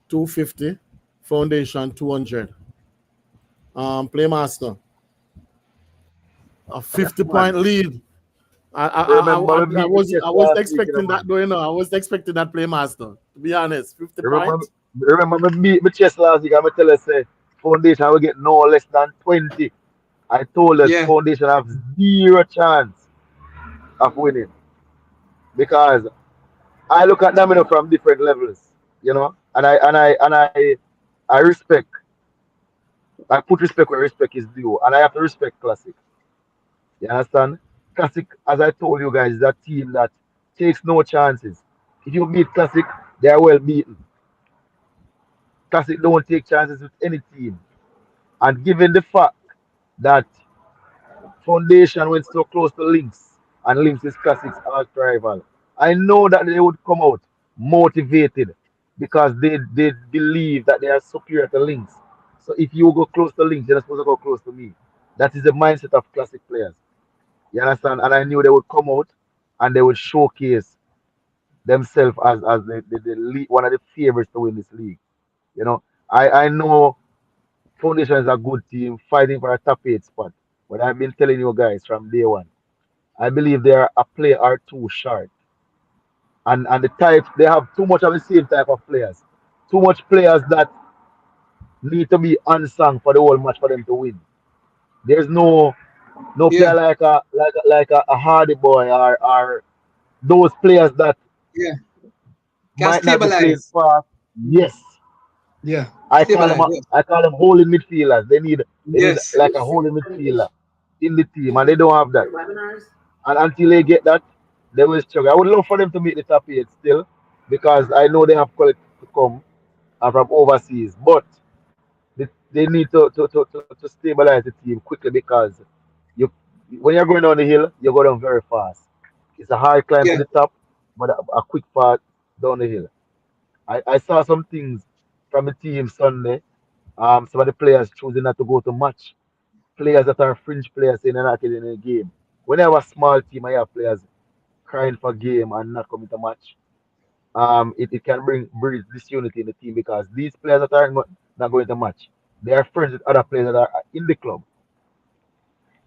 250, Foundation 200. Playmaster, a Yeah, 50-point man. lead. Remember me I beat my was chest I was last week, expecting man. that though. I was expecting that Playmaster. To be honest, 50 Remember, points. remember me beat my chest last week. I'm tell us say Foundation will get no less than 20. I told us Yeah, Foundation have zero chance of winning because I look at Domino from different levels, and I I put respect where respect is due, and I have to respect Classic. You understand? Classic, as I told you guys, is a team that takes no chances. If you beat Classic, they are well beaten. Classic don't take chances with any team, and given the fact that Foundation went so close to Lynx, and Lynx is Classic's arch rival. I know that they would come out motivated because they believe that they are superior to Lynx. So if you go close to Lynx, you're not supposed to go close to me. That is the mindset of Classic players. You understand? And I knew they would come out and they would showcase themselves as one of the favorites to win this league. You know, I know Foundation is a good team fighting for a top 8 spot. But I've been telling you guys from day one, I believe they are a player or two short. And the types they have too much of the same type of players. Too much players that need to be unsung for the whole match for them to win. There's no Yeah, player like a Hardy boy or those players that yeah. Can might not be playing stabilize. fast. Yes, Yeah, I call them stabilize. Yes, I call them holding midfielders. They need yes, like a holding midfielder in the team, and they don't have that. And until they get that, they will struggle. I would love for them to make the top 8 still, because I know they have quality to come from overseas. But they need to stabilize the team quickly, because you when you're going down the hill, you go down very fast. It's a hard climb to yeah, the top, but a quick path down the hill. I saw some things from the team Sunday. Some of the players choosing not to go to match. Players that are fringe players saying they're not getting in the game. When you have a small team, I have players crying for game and not coming to match. It can breed disunity in the team, because these players that are not going to match, they are friends with other players that are in the club,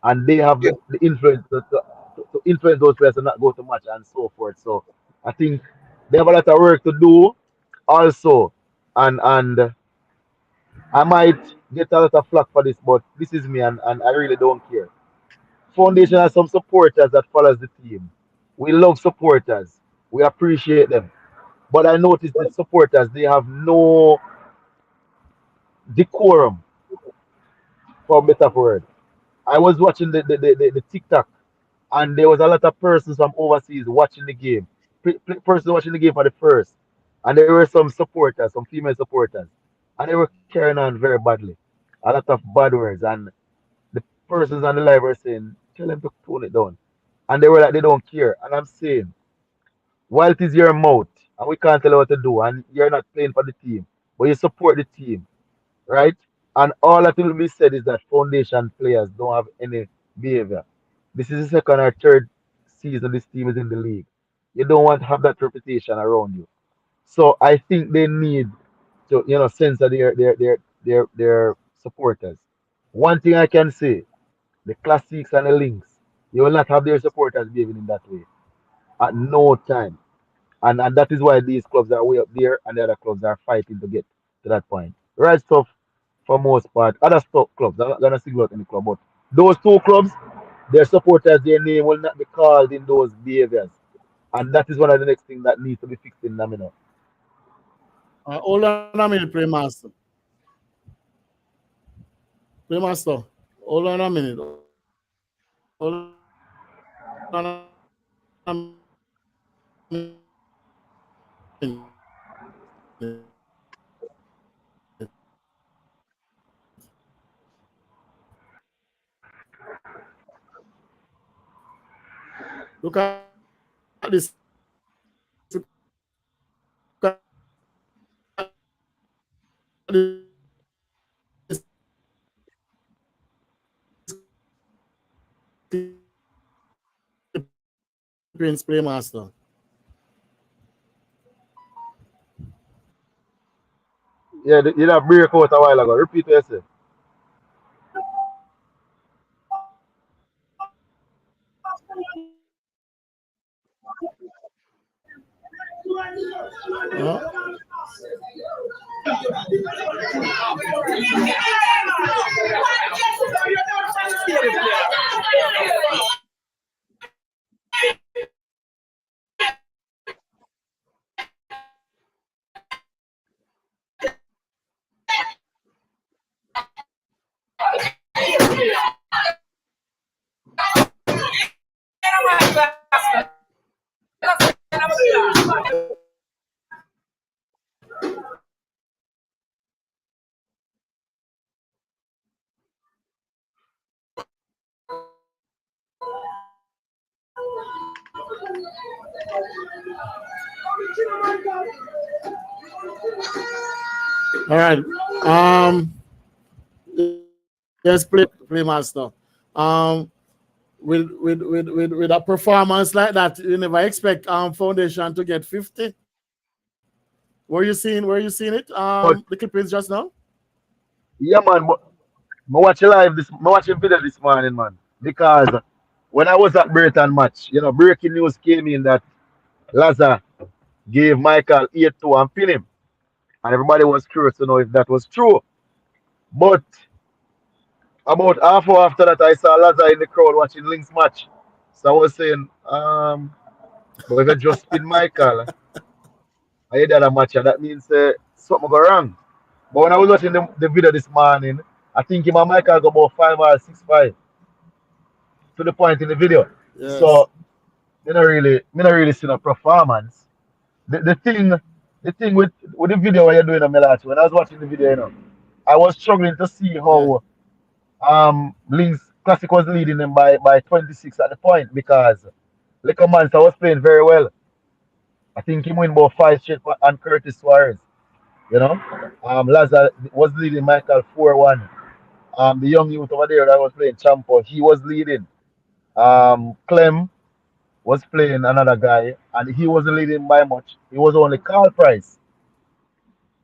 and they have yeah, the influence to influence those players to not go to match and so forth. So I think they have a lot of work to do also, and I might get a lot of flack for this, but this is me, and I really don't care. Foundation has some supporters that follows the team. We love supporters. We appreciate them. But I noticed the supporters, they have no decorum, for a better word. I was watching the TikTok, and there was a lot of persons from overseas watching the game. Persons watching the game for the first. And there were some supporters, some female supporters. And they were carrying on very badly. A lot of bad words. And the persons on the live were saying, tell them to tone it down. And they were like, they don't care. And I'm saying, while it is your mouth, and we can't tell you what to do, and you're not playing for the team, but you support the team, right? And all that will be said is that foundation players don't have any behavior. This is the second or third season this team is in the league. You don't want to have that reputation around you. So I think they need to, censor their supporters. One thing I can say, the classics and the links, you will not have their supporters behaving in that way at no time. And that is why these clubs are way up there, and the other clubs are fighting to get to that point. Right stuff for most part. Other stuff clubs, I'm not gonna single out any club, but those two clubs, their supporters, their name will not be called in those behaviors. And that is one of the next things that needs to be fixed in Lamino. Hold on a minute, Playmaster. Playmaster, hold on a minute. Hold on a minute. Look at this. Prince Playmaster. Yeah, you that break out a while ago. Repeat what you said. All right. Yes, Playmaster. Um, with a performance like that, you never expect Foundation to get 50. Were you seeing it? But The clippings just now? Yeah, man. I watch live this. I watch a video this morning, man. Because when I was at Brighton match, breaking news came in that Lazar gave Michael 8-2 and pin him, and everybody was curious to know if that was true. But about half hour after that, I saw Lazar in the crowd watching Links match. So I was saying, but if you just pin Michael, I had a match, and that means something go wrong. But when I was watching the video this morning, I think him and Michael go about 5 or 6-5 to the point in the video. Yes. So me not really see no performance. The thing with the video what you're doing on Mellache, when I was watching the video, I was struggling to see Yeah. how Links Classic was leading them by 26 at the point because Liquor Mansa was playing very well. I think he win about 5 straight and Curtis Suarez, you know. Lazar was leading Michael 4-1. The young youth over there that was playing Champo, he was leading. Clem was playing another guy, and he wasn't leading by much. He was only Carl Price.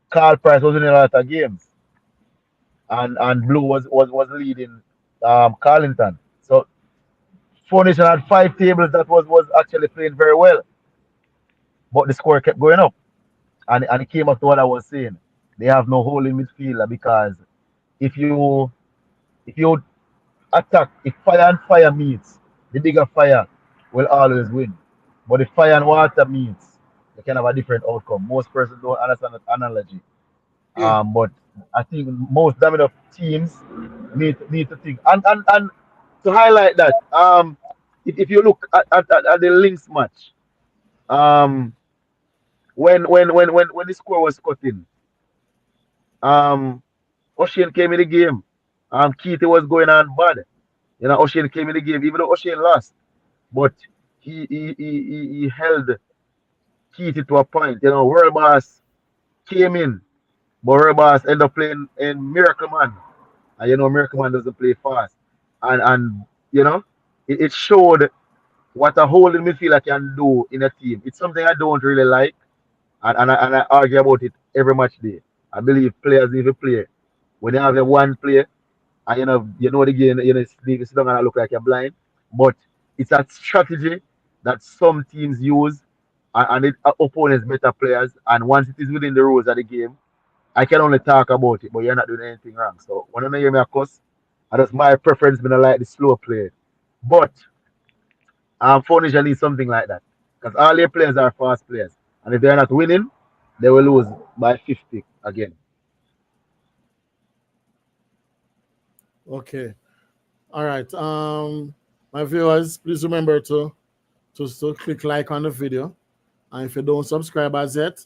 Carl Price was winning a lot of games, and Blue was leading Carlington. So Foundation had 5 tables that was actually playing very well, but the score kept going up, and it came up to what I was saying. They have no hole in midfielder because if you if you attack, if fire and fire meets, the bigger fire will always win. But if fire and water meets, they can have a different outcome. Most persons don't understand that analogy. Yeah, But I think most dominant teams need to think. And to highlight that, if you look at the Lynx match, um, when the score was cut in, um, Ocean came in the game. Keith was going on bad. Ocean came in the game, even though Ocean lost. But he held Keith to a point. World Boss came in, but World Boss ended up playing in Miracle Man. And Miracle Man doesn't play fast. And you know, it showed what a holding midfielder can do in a team. It's something I don't really like, and I argue about it every match day. I believe players need to play. When they have a one player, and you know the game, you sit down and look like you're blind. But it's a strategy that some teams use, and it opponents better players. And once it is within the rules of the game, I can only talk about it, but you're not doing anything wrong. So when you hear me, of course, that's my preference. Been like the slow play, but Foundation needs something like that because all their players are fast players, and if they're not winning, they will lose by 50 again. Okay. All right. My viewers, please remember to click like on the video. And if you don't subscribe as yet,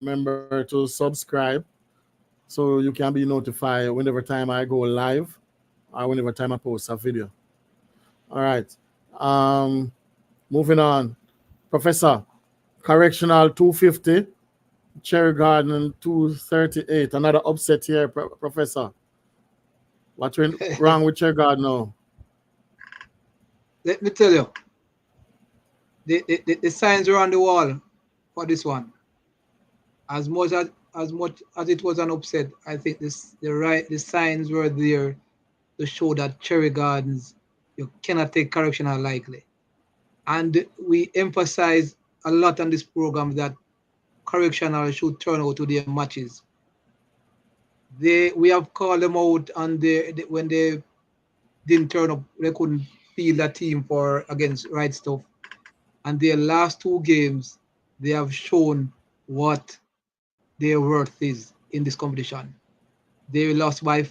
remember to subscribe so you can be notified whenever time I go live or whenever time I post a video. All right. Um, Moving on. Professor, correctional 250, Cherry Garden 238. Another upset here, Professor. What's wrong with Cherry Garden now? let me tell you, the signs are on the wall for this one. As much as it was an upset, I think the signs were there to show that Cherry Gardens you cannot take correctional lightly. And we emphasize a lot on this program that correctional should turn out to their matches. We have called them out on when they didn't turn up, they couldn't field a team for against right stuff. And their last 2 games, they have shown what their worth is in this competition. They lost by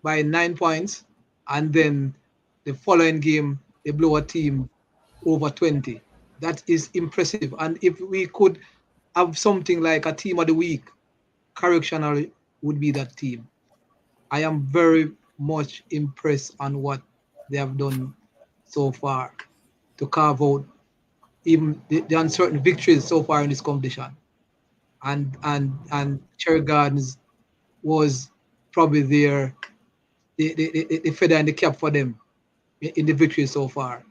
9 points, and then the following game they blew a team over 20. That is impressive. And if we could have something like a team of the week, correctional would be that team. I am very much impressed on what they have done so far to carve out even the uncertain victories so far in this competition. And Cherry Gardens was probably the feather in the cap for them in the victory so far.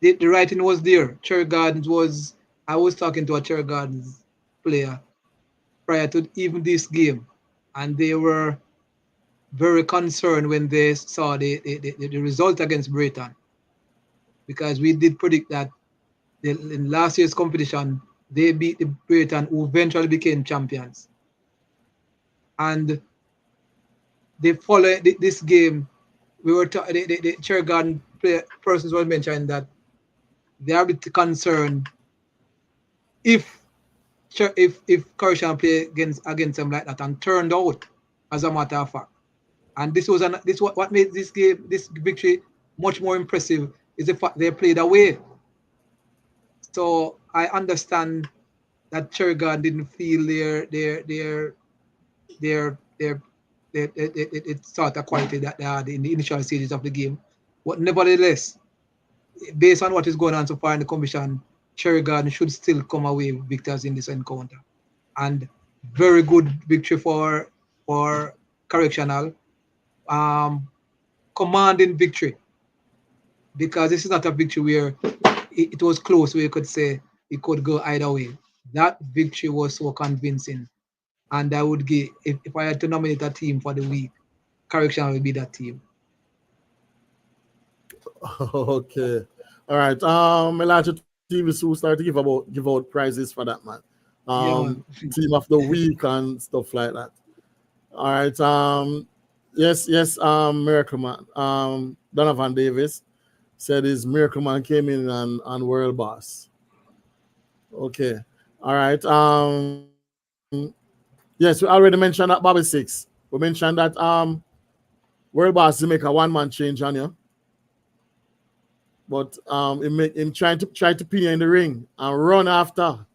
The writing was there. Cherry Gardens was I was talking to a Cherry Gardens player prior to even this game, and they were very concerned when they saw the result against Brighton, because we did predict that in last year's competition they beat the Brighton, who eventually became champions. And they follow this game. We were the chair garden persons were mentioning that they are a bit concerned if Croatia play against them like that, and turned out, as a matter of fact. And this was what made this victory much more impressive is the fact they played away. So I understand that Chergar didn't feel their sort of quality that they had in the initial stages of the game. But nevertheless, based on what is going on so far in the competition, Cherry Garden should still come away with victors in this encounter. And very good victory for Correctional. Commanding victory, because this is not a victory where it was close, where you could say it could go either way. That victory was so convincing. And I would give, if I had to nominate a team for the week, Correctional would be that team. Okay. All right. Mellache TV soon start to give out prizes for that, man. Team of the week and stuff like that. All right. Yes, Miracle Man. Donovan Davis said his Miracle Man came in on World Boss. Okay. All right. Yes, we already mentioned that Bobby 6. We mentioned that World Boss to make a one-man change on you. But him trying to pin you in the ring and run after.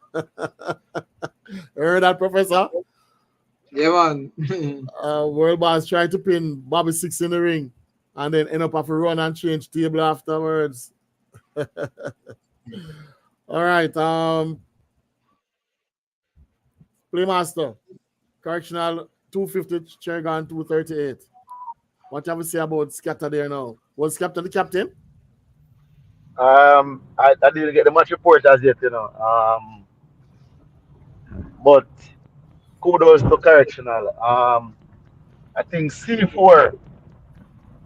Heard that, Professor? Yeah, man. World Boss trying to pin Bobby 6 in the ring and then end up have to run and change table afterwards. All right. Playmaster. Correctional 250, Chergan 238. What have you say about Scatter there now? Was Scatter the captain? I didn't get the match report as yet, but kudos to correctional. I think C4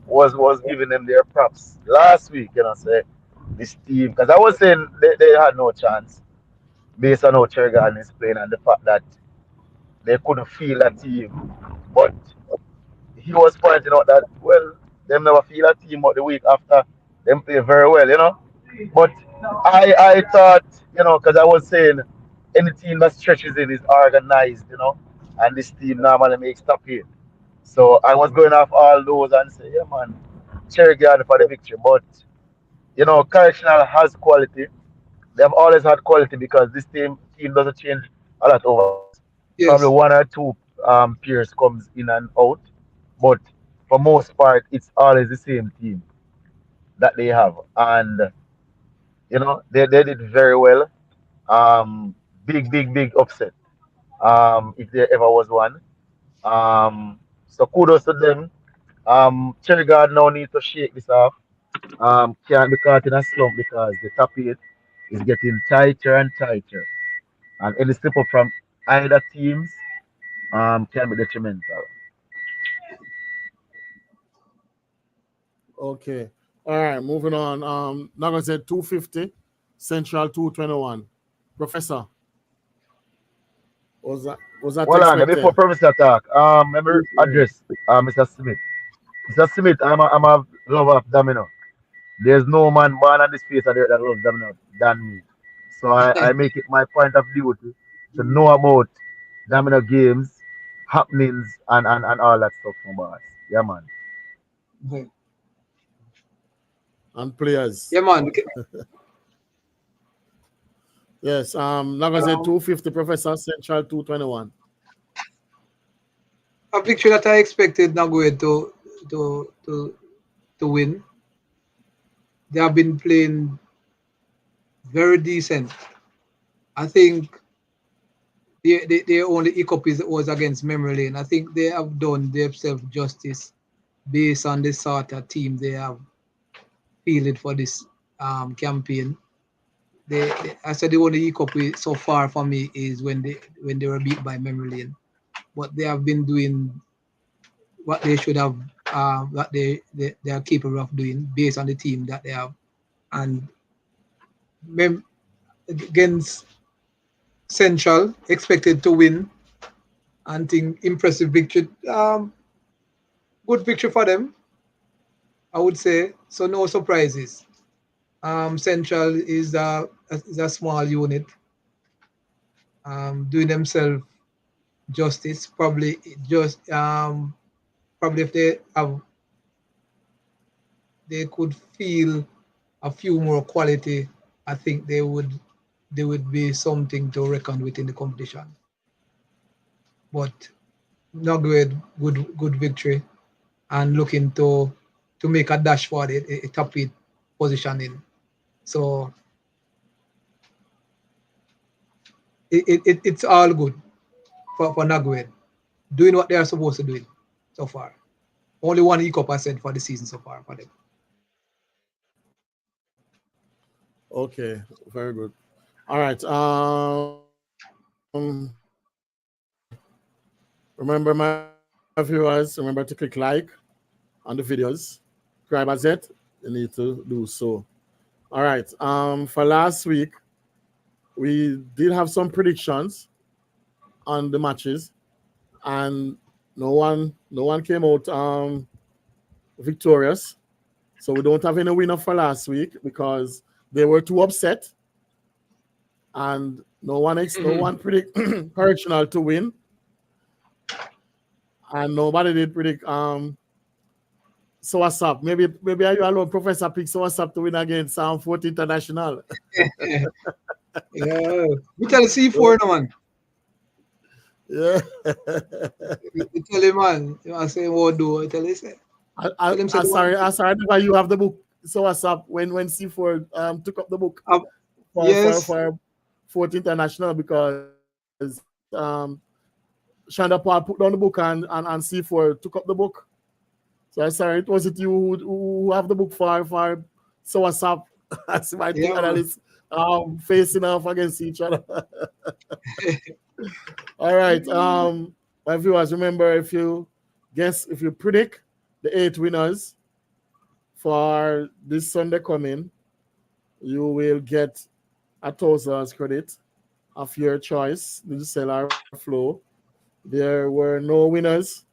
was giving them their props last week, say this team, because I was saying they had no chance based on how Chergan is playing and the fact that they couldn't feel a team. But he was pointing out that, well, them never feel a team, but the week after them play very well. But I thought, because I was saying any team that stretches in is organized, and this team normally makes top here. So I was going off all those and say, yeah, man, Cherry Garden for the victory. But, Correctional has quality. They've always had quality because this team doesn't change a lot over the years. Probably Yes. one or two players comes in and out. But for most part, it's always the same team that they have. And, they did very well. Big, big, big upset. If there ever was one. So kudos to them. Cherry Guard now need to shake this off. Can't be caught in a slump because the top eight is getting tighter and tighter. And any slip up from either teams can be detrimental. Okay. All right, moving on. Now gonna say 250, Central 221. Professor, was that Hold on, before expected? Professor talk, let me address Mr. Smith. Mr. Smith, I'm a lover of Domino. There's no man born on this face of the earth that loves Domino than me. So I make it my point of duty to know about Domino games, happenings, and all that stuff from boss. Yeah, man. And players. Yeah, man. Yes. Now gonna say 250, Professor, Central 221. A victory that I expected Nagoya to win. They have been playing very decent. I think their only hiccup was against Memory Lane. I think they have done themselves justice based on the sort of team they have fielded for this campaign. I said the only hiccup so far for me is when they were beat by Memory Lane, but they have been doing what they should have, what they are capable of doing based on the team that they have, and against Central expected to win, and think impressive victory, good victory for them, I would say. So no surprises. Central is a small unit, doing themselves justice. Probably if they could feel a few more quality, I think they would be something to reckon with in the competition. But not good victory, and looking to make a dash for a top 8 positioning. So it's all good for Nagwed, doing what they are supposed to do so far. Only one hiccup I said for the season so far for them. Okay, very good. All right. Remember, my viewers, remember to click like on the videos. Subscribe as yet, you need to do so. All right. For last week, we did have some predictions on the matches, and no one came out victorious. So we don't have any winner for last week because they were too upset, and no one predict correctional to win, and nobody did predict so what's up? Maybe are you alone, Professor Pick, so what's up to win against Fourth International? Yeah, we tell C4 no man. Yeah. We tell him, man. You want to say what do? I tell him say. Tell him say the one. Sorry, never you have the book. So what's up when C4 took up the book for Yes. for Fourth International because Shanda Paul put down the book and C4 took up the book. So I sorry, it wasn't you who have the book for so what's up as my two Yeah, man. analysts facing off against each other. All right. My viewers, remember if you predict the 8 winners for this Sunday coming, you will get $1,000 credit of your choice, the seller flow. There were no winners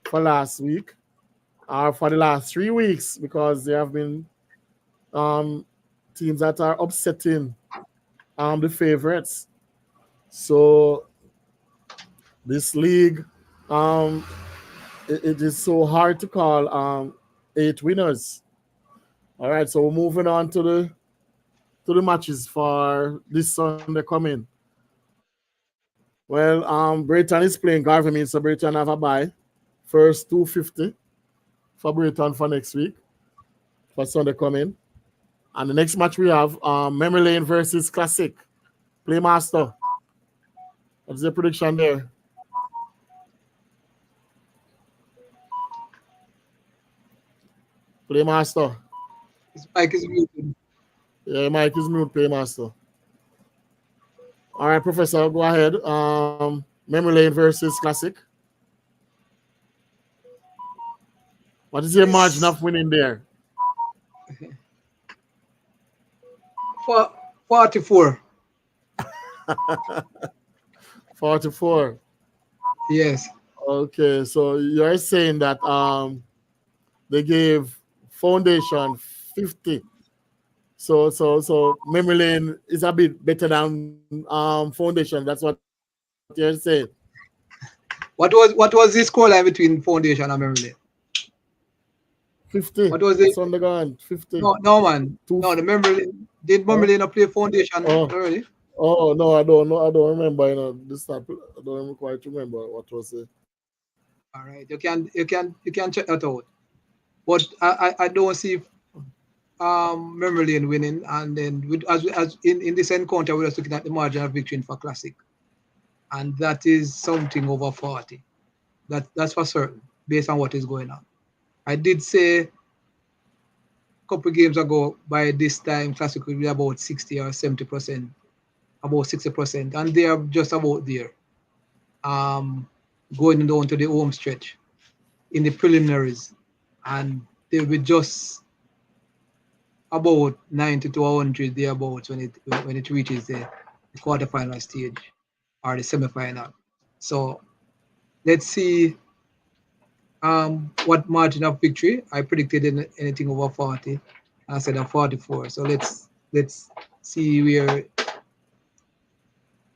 for last week or for the last 3 weeks because there have been um, teams that are upsetting the favorites. So this league, um, it is so hard to call 8 winners. All right, so we're moving on to the matches for this Sunday coming. Well, Britain is playing Garvey, so Britain have a bye. First 250 for Britain for next week for Sunday coming. And the next match we have Memory Lane versus Classic. Playmaster. What's the prediction there? Playmaster. His mic is muted. Yeah, Mike is mute, Playmaster. All right, Professor, go ahead. Memory Lane versus Classic. What is your margin of winning there? 44. 44. Yes. Okay, so you're saying that they gave Foundation 50. So Memory Lane is a bit better than Foundation. That's what you're saying. What was the scoreline between Foundation and Memory Lane? 50. What was That's it? on the gun. 50. No, man. Two. No, the Memory Lane. Did Memory Lane not play Foundation already? Oh no, I don't know. I don't remember. This type. I don't quite remember what was it. All right, you can check that out. But I don't see Memory Lane winning, and then as in this encounter we're just looking at the margin of victory for Classic, and that is something over 40. That's for certain based on what is going on. I did say couple games ago, by this time, Classic will be about 60 or 70%, about 60%, and they are just about there. Going down to the home stretch in the preliminaries, and they'll be just about 90 to 100 thereabouts when it reaches the quarterfinal stage or the semifinal. So let's see what margin of victory. I predicted anything over 40. I said 44. So let's see where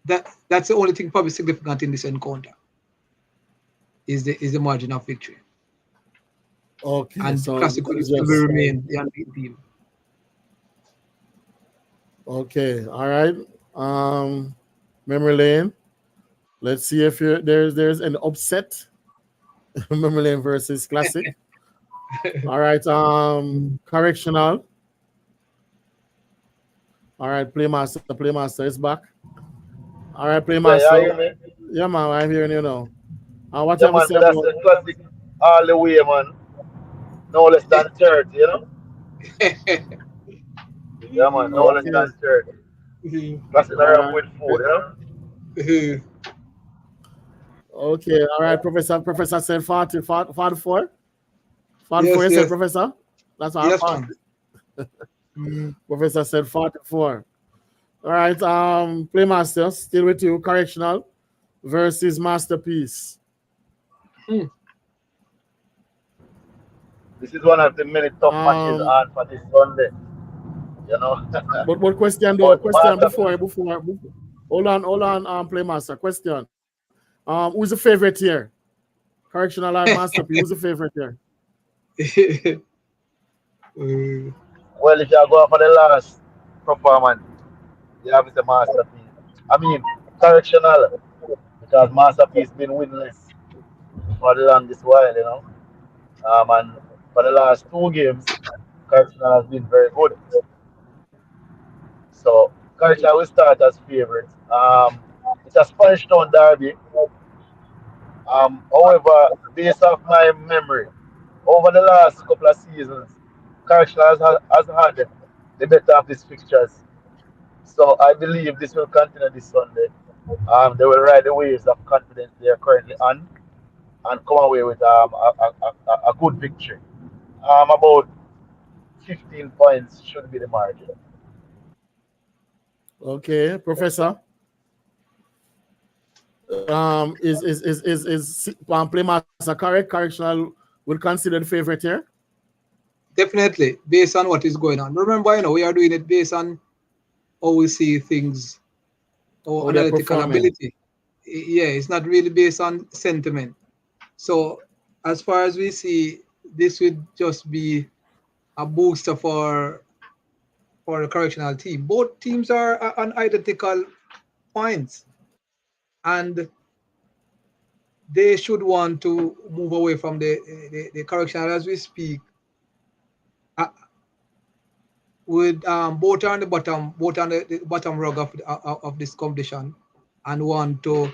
that's the only thing probably significant in this encounter is the margin of victory. Okay, And so Classic will it's still just remain the unbeaten team. okay. All right. Memory lane. Let's see if there's an upset. Memory lane versus Classic. All right. Correctional. All right. Playmaster is back. All right, Yeah, yeah, you Playmaster. hear me? Yeah, man. I'm hearing you now. What Yeah, have you man, say but that's about? a classic all the way, man. No less than 30, you know? Yeah, man, no less Okay. than 30. Classic All around right. with food, you know? Okay. All right, Professor. Professor said 40, 44. 44, Yes, you said, yes, Professor? That's what I yes, found. man. Professor said 44. All right, Playmaster, still with you. Correctional versus Masterpiece. Hmm. This is one of the many tough matches Um, on for this Sunday, you know? but question though, But question Masterpiece, before. Hold on, Playmaster. Question. Who's the favorite here? Correctional or Masterpiece? Who's the favorite here? well, if you are going for the last performance, you have the Masterpiece. I mean, correctional, because Masterpiece been winless for the longest while, you know? And for the last two games, correctional has been very good. So, correctional will start as favorite. It's a Spanish Town derby. However, based off my memory, over the last couple of seasons, Correctional has had the better of these fixtures. So I believe this will continue this Sunday. They will ride the waves of confidence they are currently on and come away with a good victory. About 15 points should be the margin. Okay, Professor. Playmaster correct? Correctional would consider the favorite here. Definitely, based on what is going on. Remember, we are doing it based on how we see things, or How they're analytical performing. ability. Yeah, it's not really based on sentiment. So, as far as we see, this would just be a booster for the correctional team. Both teams are on identical points, and they should want to move away from the correctional as we speak. Uh, with both on the bottom, both on the bottom rung of this competition, and want to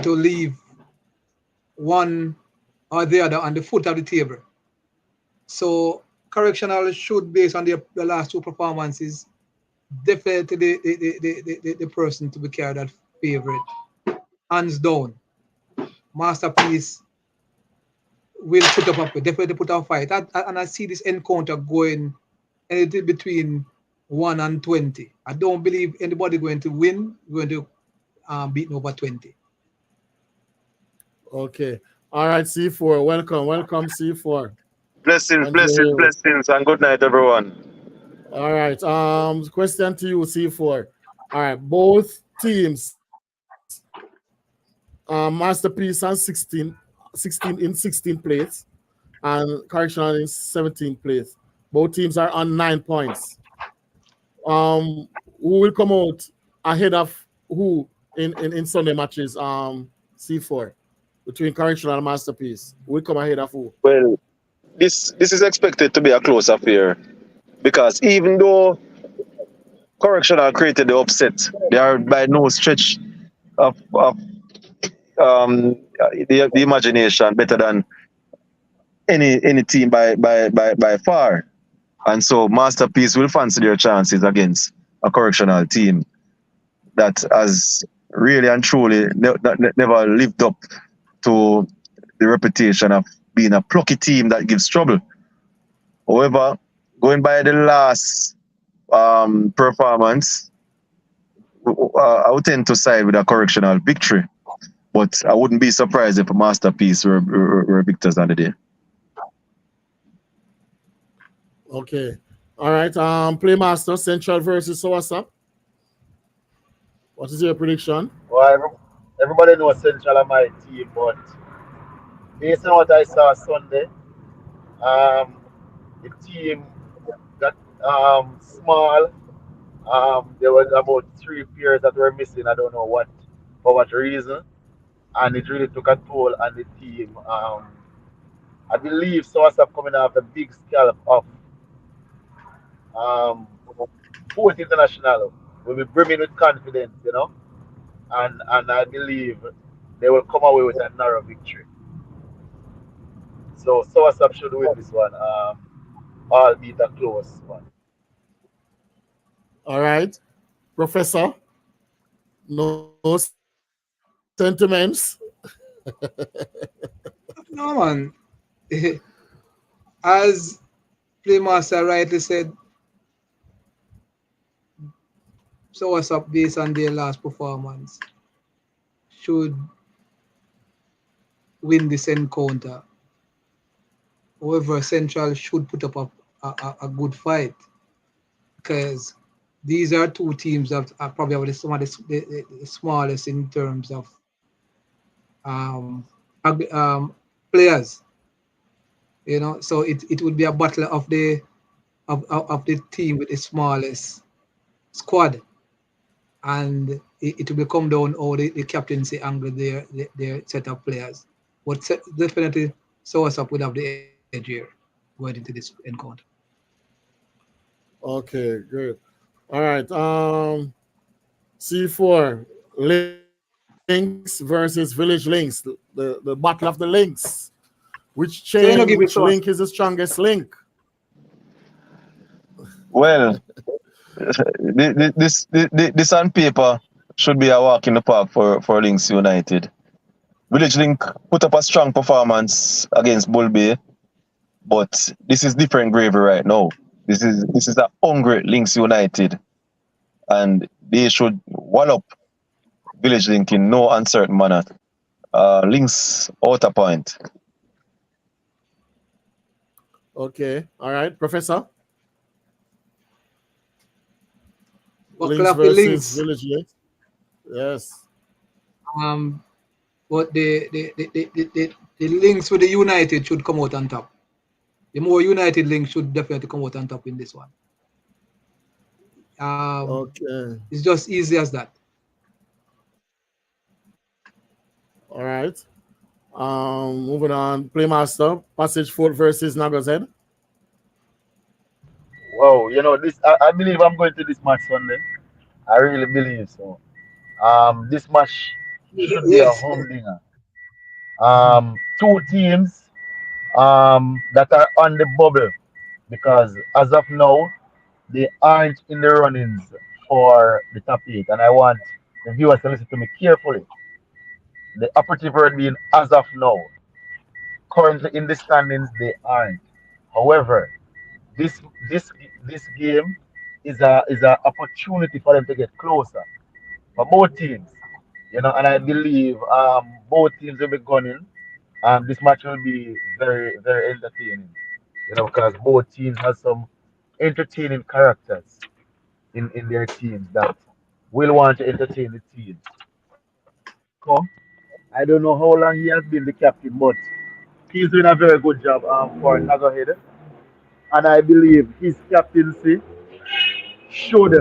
leave one or the other on the foot of the table. So correctional should, based on the last two performances, definitely the person to be carried that favorite, hands down. Masterpiece will put up definitely put up a fight. And I see this encounter going anything between 1 and 20. I don't believe anybody going to win, going to beat over 20. Okay. All right, C4. Welcome, C4. Blessings, And blessings, blessings, and good night, everyone. all right. Question to you, C4. All right, both teams. Masterpiece on 16 in 16 plays, and Correctional in 17 plays. Both teams are on 9 points. Who will come out ahead of who in Sunday matches? C4 between Correctional and Masterpiece. Who will come ahead of who? Well, this is expected to be a close affair because even though Correctional created the upset, they are by no stretch of the imagination better than any team by far. And so Masterpiece will fancy their chances against a correctional team that has really and truly never lived up to the reputation of being a plucky team that gives trouble. However, going by the last performance, I would tend to side with a correctional victory. But I wouldn't be surprised if a Masterpiece were victors on the day. Okay. All right. Playmaster, Central versus Sawasap. What is your prediction? Well, everybody knows Central are my team, but based on what I saw Sunday, um, the team got small. There was about three players that were missing. I don't know for what reason, and it really took a toll on the team. I believe Source coming off a big scalp of um, fourth international will be brimming with confidence, and I believe they will come away with a narrow victory. So Source should win this one, albeit a close one. All right. Professor, no sentiments. No, man. As Playmaster rightly said, so what's up based on their last performance should win this encounter. However, Central should put up a good fight because these are two teams that are probably some of the smallest in terms of players. So it would be a battle of the team with the smallest squad, and it will come down how the captaincy angle their set of players. But definitely, Southside would have the edge here going into this encounter. Okay, good. All right. C4 Links versus Village Links. The battle of the links. Which link is the strongest link? Well, this on paper should be a walk in the park for Links United. Village Link put up a strong performance against Bull Bay, but this is different gravy right now. This is a hungry Links United, and they should wallop Village Link in no uncertain manner. Links out a point. Okay, all right, Professor. Links versus Village Links. Yes. But the links with the United should come out on top. The more United links should definitely come out on top in this one. Okay. It's just easy as that. All right. Moving on. Playmaster, Passage Fort versus Nago's Head. Wow, this. I believe I'm going to this match Sunday. I really believe so. This match should be a humdinger. Two teams that are on the bubble because as of now they aren't in the runnings for the top eight, and I want the viewers to listen to me carefully. The operative word being as of now. Currently in the standings they aren't. However, this this this game is a opportunity for them to get closer for both teams. And I believe both teams will be gunning. This match will be very, very entertaining. Because both teams have some entertaining characters in their teams that will want to entertain the team. I don't know how long he has been the captain, but he's doing a very good job for Nagahead. And I believe his captaincy should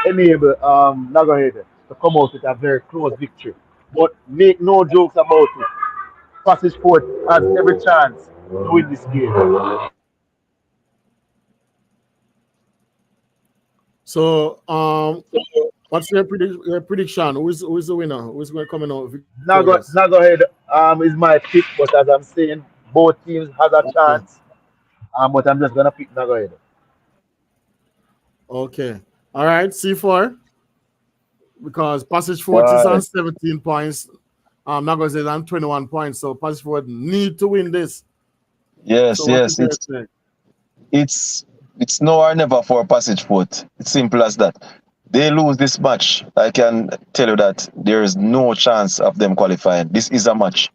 enable Nagahead to come out with a very close victory. But make no jokes about it. Passage Fort has every chance to win this game. So, what's your prediction? Who's the winner? Who's going to come out? Nagahead is my pick, but as I'm saying, both teams has a chance. But I'm just gonna pick Nagahead. Okay. All right, C4, because Passage Fort is on Right. 17 points. Nago's is on 21 points. So Passage Fort need to win this. So Yes, what is yes. your take? It's it's now or never for Passage Foot. It's simple as that. They lose this match, I can tell you that there is no chance of them qualifying. This is a match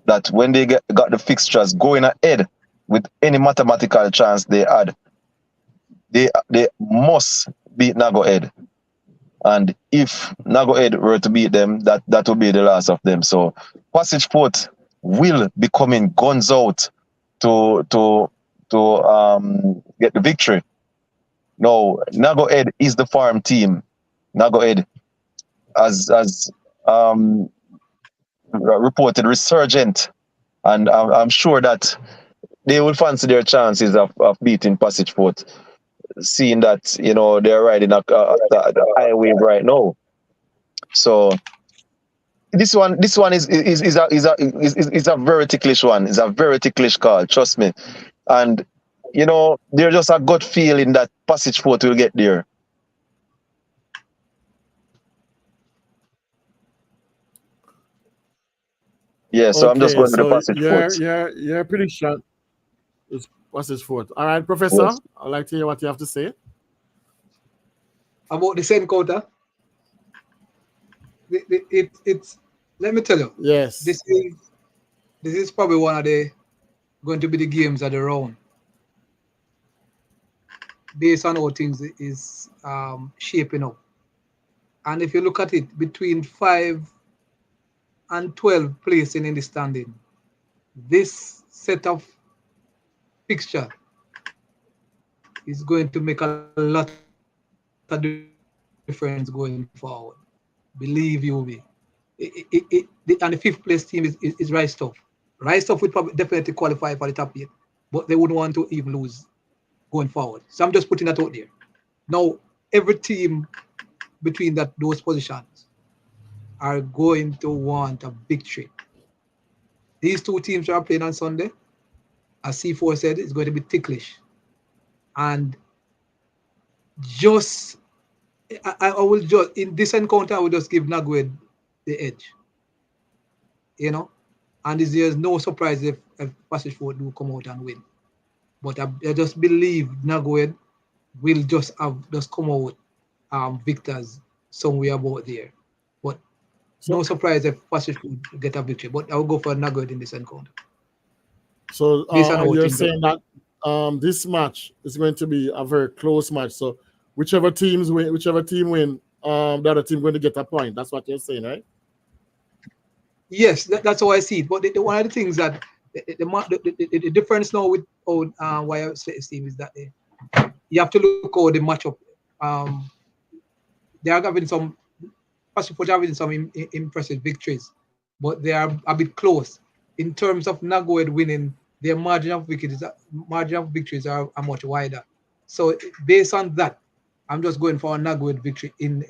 that when they got the fixtures going ahead with any mathematical chance they had, they must beat Nago Ed. And if Nago Ed were to beat them, that would be the last of them. So Passage Foot will be coming guns out to get the victory. No, Nago Ed is the farm team. Nago Ed has um, reported resurgent, and I'm sure that they will fancy their chances of beating Passage Fort, seeing that they're riding the high wave right now. So this one is a very ticklish one. It's a very ticklish call. Trust me, and there's just a gut feeling that Passage Fort will get there. Yeah, so I'm just Okay, going with the so Passage Fort. your prediction is Passage Fort. All right, Professor, Yes. I'd like to hear what you have to say. About the same encounter, it's let me tell you, Yes. this is probably one of the going to be the games of the round based on how things is shaping up. And if you look at it, between 5 and 12 placing in the standing, this set of fixture is going to make a lot of difference going forward. Believe you me. And the fifth place team is Rice Stuff. Rice Stuff would probably definitely qualify for the top 8, but they wouldn't want to even lose going forward. So I'm just putting that out there. Now, every team between those positions are going to want a victory. These two teams are playing on Sunday. As C4 said, it's going to be ticklish. And just I will just in this encounter I will just give Nagwed the edge. And there's no surprise if Passage Fort do come out and win. But I just believe Nagwed will just come out victors somewhere about there. But no surprise if Passage Fort get a victory. But I'll go for Nagwed in this encounter. So Based on how you're things saying that this match is going to be a very close match. So whichever team win, the other team going to get a point. That's what you're saying, right? Yes, that's how I see it. But one of the things that the difference now with why I say Steve is that you have to look at the matchup. They are having some, Passage Fort having some impressive victories, but they are a bit close in terms of Nagoed winning. Their margin of victories are much wider. So based on that, I'm just going for a Nagoed victory in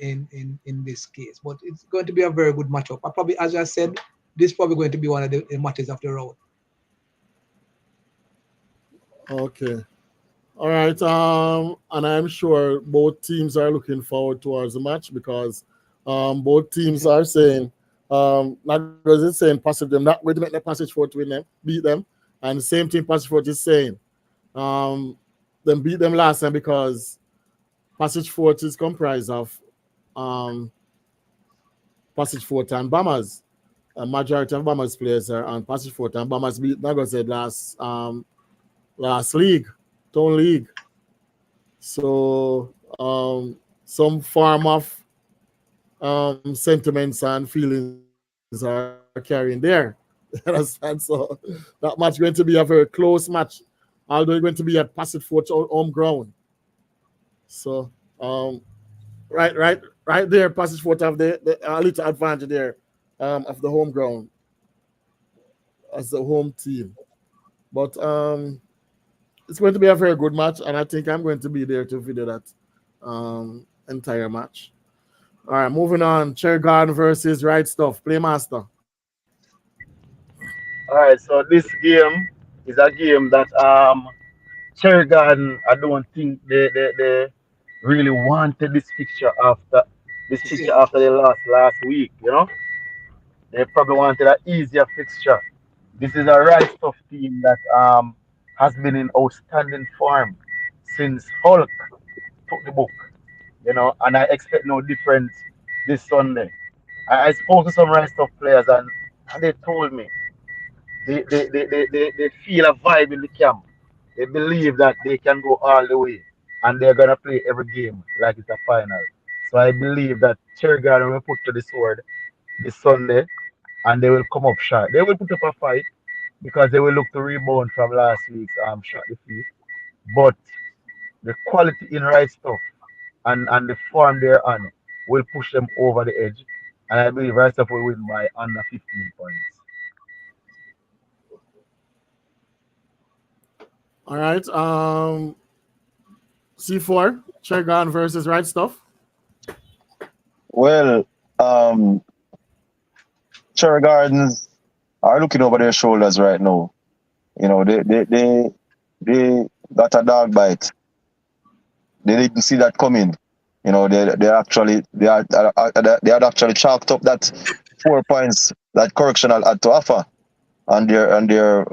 this case. But it's going to be a very good matchup. Probably, as I said, this is probably going to be one of the matches of the round. Okay. All right. And I'm sure both teams are looking forward towards the match because both teams are saying, Nago's is saying Passage them not going to make the Passage Fort win them, beat them. And the same thing Passage Fort is saying. Them beat them last time because Passage Fort is comprised of Passage Fort and Bombers. A majority of Bombers players are on Passage Fort, and Bombers beat Nago said last league, town league. So some form of sentiments and feelings are carrying there. Understand? So that match going to be a very close match, although it's going to be at Passage Fort home ground. So right there, Passage Fort have the a little advantage there of the home ground as the home team. But it's going to be a very good match, and I think I'm going to be there to video that entire match. All right, moving on. Cherry Garden versus Right Stuff. Playmaster. All right, so this game is a game that Cherry Garden, I don't think they really wanted this fixture Yeah. after they lost last week. They probably wanted an easier fixture. This is a right stuff team that has been in outstanding form since Hulk took the book. And I expect no different this Sunday. I spoke to some right stuff players and they told me they feel a vibe in the camp. They believe that they can go all the way and they're gonna play every game like it's a final. So I believe that Cherry Garden will put to the sword this Sunday and they will come up short. They will put up a fight because they will look to rebound from last week's shot defeat. But the quality in right stuff and the form they're on will push them over the edge. And I believe right stuff will win by under 15 points. All right. C4, Chergon versus Right Stuff. Well, um, Cherry Gardens are looking over their shoulders right now. They got a dog bite. They didn't see that coming. They had actually chalked up that 4 points that Correctional had to offer on their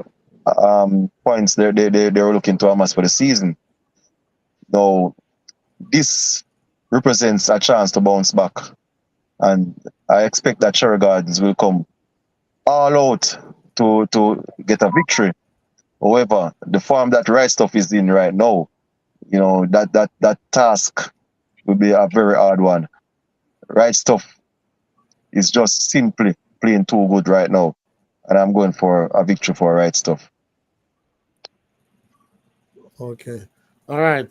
points they were looking to amass for the season. Now this represents a chance to bounce back, and I expect that Cherry Gardens will come all out to get a victory. However, the form that Right Stuff is in right now, that task will be a very hard one. Right Stuff is just simply playing too good right now, and I'm going for a victory for Right Stuff. Okay. All right.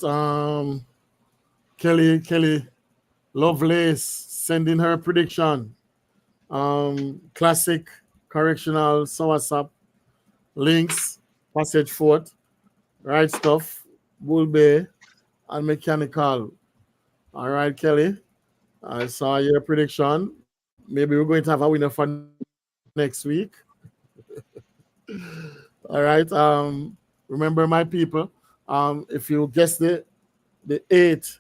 Kelly Lovelace sending her prediction. Classic Correctional Soursop Links Passage Fort Right Stuff Bull Bay and Mechanical. All right, Kelly. I saw your prediction. Maybe we're going to have a winner for next week. All right. Remember, my people, if you guess the eight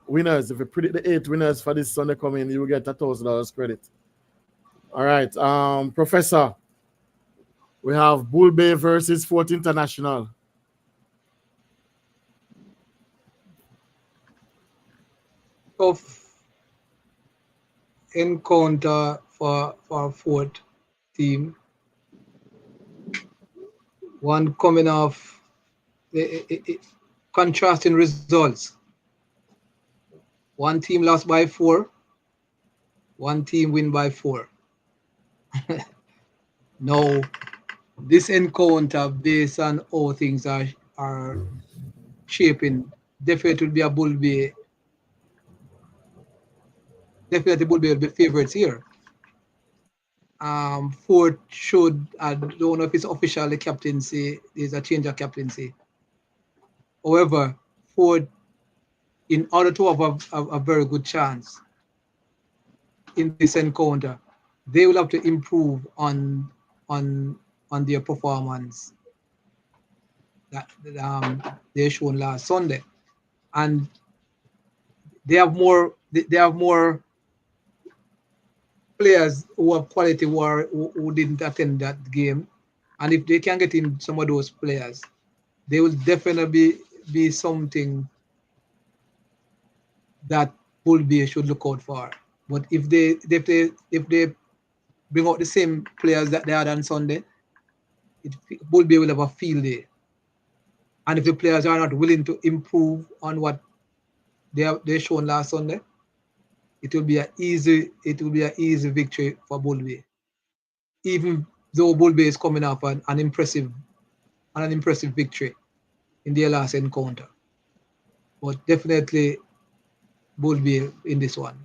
winners, if you predict the eight winners for this Sunday coming, you will get $1,000 credit. All right. Professor, we have Bull Bay versus Fort International. Tough encounter for fourth team. One coming off contrasting results. One team lost by 4. One team win by 4. No, this encounter, based on how things are shaping, definitely will be a Bull Bay. Definitely Bull Bay will be favorites here. Ford should, I don't know if it's officially captaincy, there's a change of captaincy. However, Ford, in order to have a very good chance in this encounter, they will have to improve on their performance that they shown last Sunday, and they have more players who have quality who didn't attend that game, and if they can get in some of those players, they will definitely be something that Bull Bay should look out for. But if they bring out the same players that they had on Sunday, Bull Bay will have a field day. And if the players are not willing to improve on what they shown last Sunday, it will be an easy victory for Bull Bay. Even though Bull Bay is coming up an impressive victory in their last encounter. But definitely Bull Bay in this one.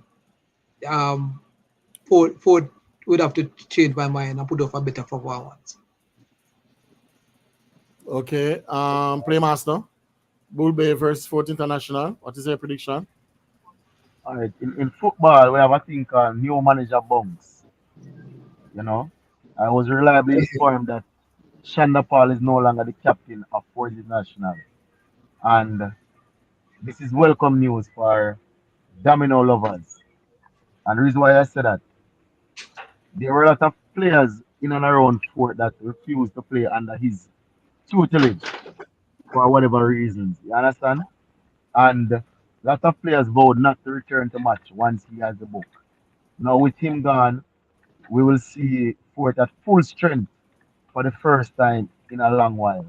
Ford would have to change my mind and put off a better performance. Okay. Playmaster, Bull Bay versus Fort International. What is your prediction? All right. In football, we have a thing called new manager bunks. You know, I was reliably informed that Shanda Paul is no longer the captain of Ford International. And this is welcome news for domino lovers. And the reason why I say that, there were a lot of players in and around Fort that refused to play under his tutelage for whatever reasons. You understand? And a lot of players vowed not to return to match once he has the book. Now with him gone, we will see Fort at full strength for the first time in a long while.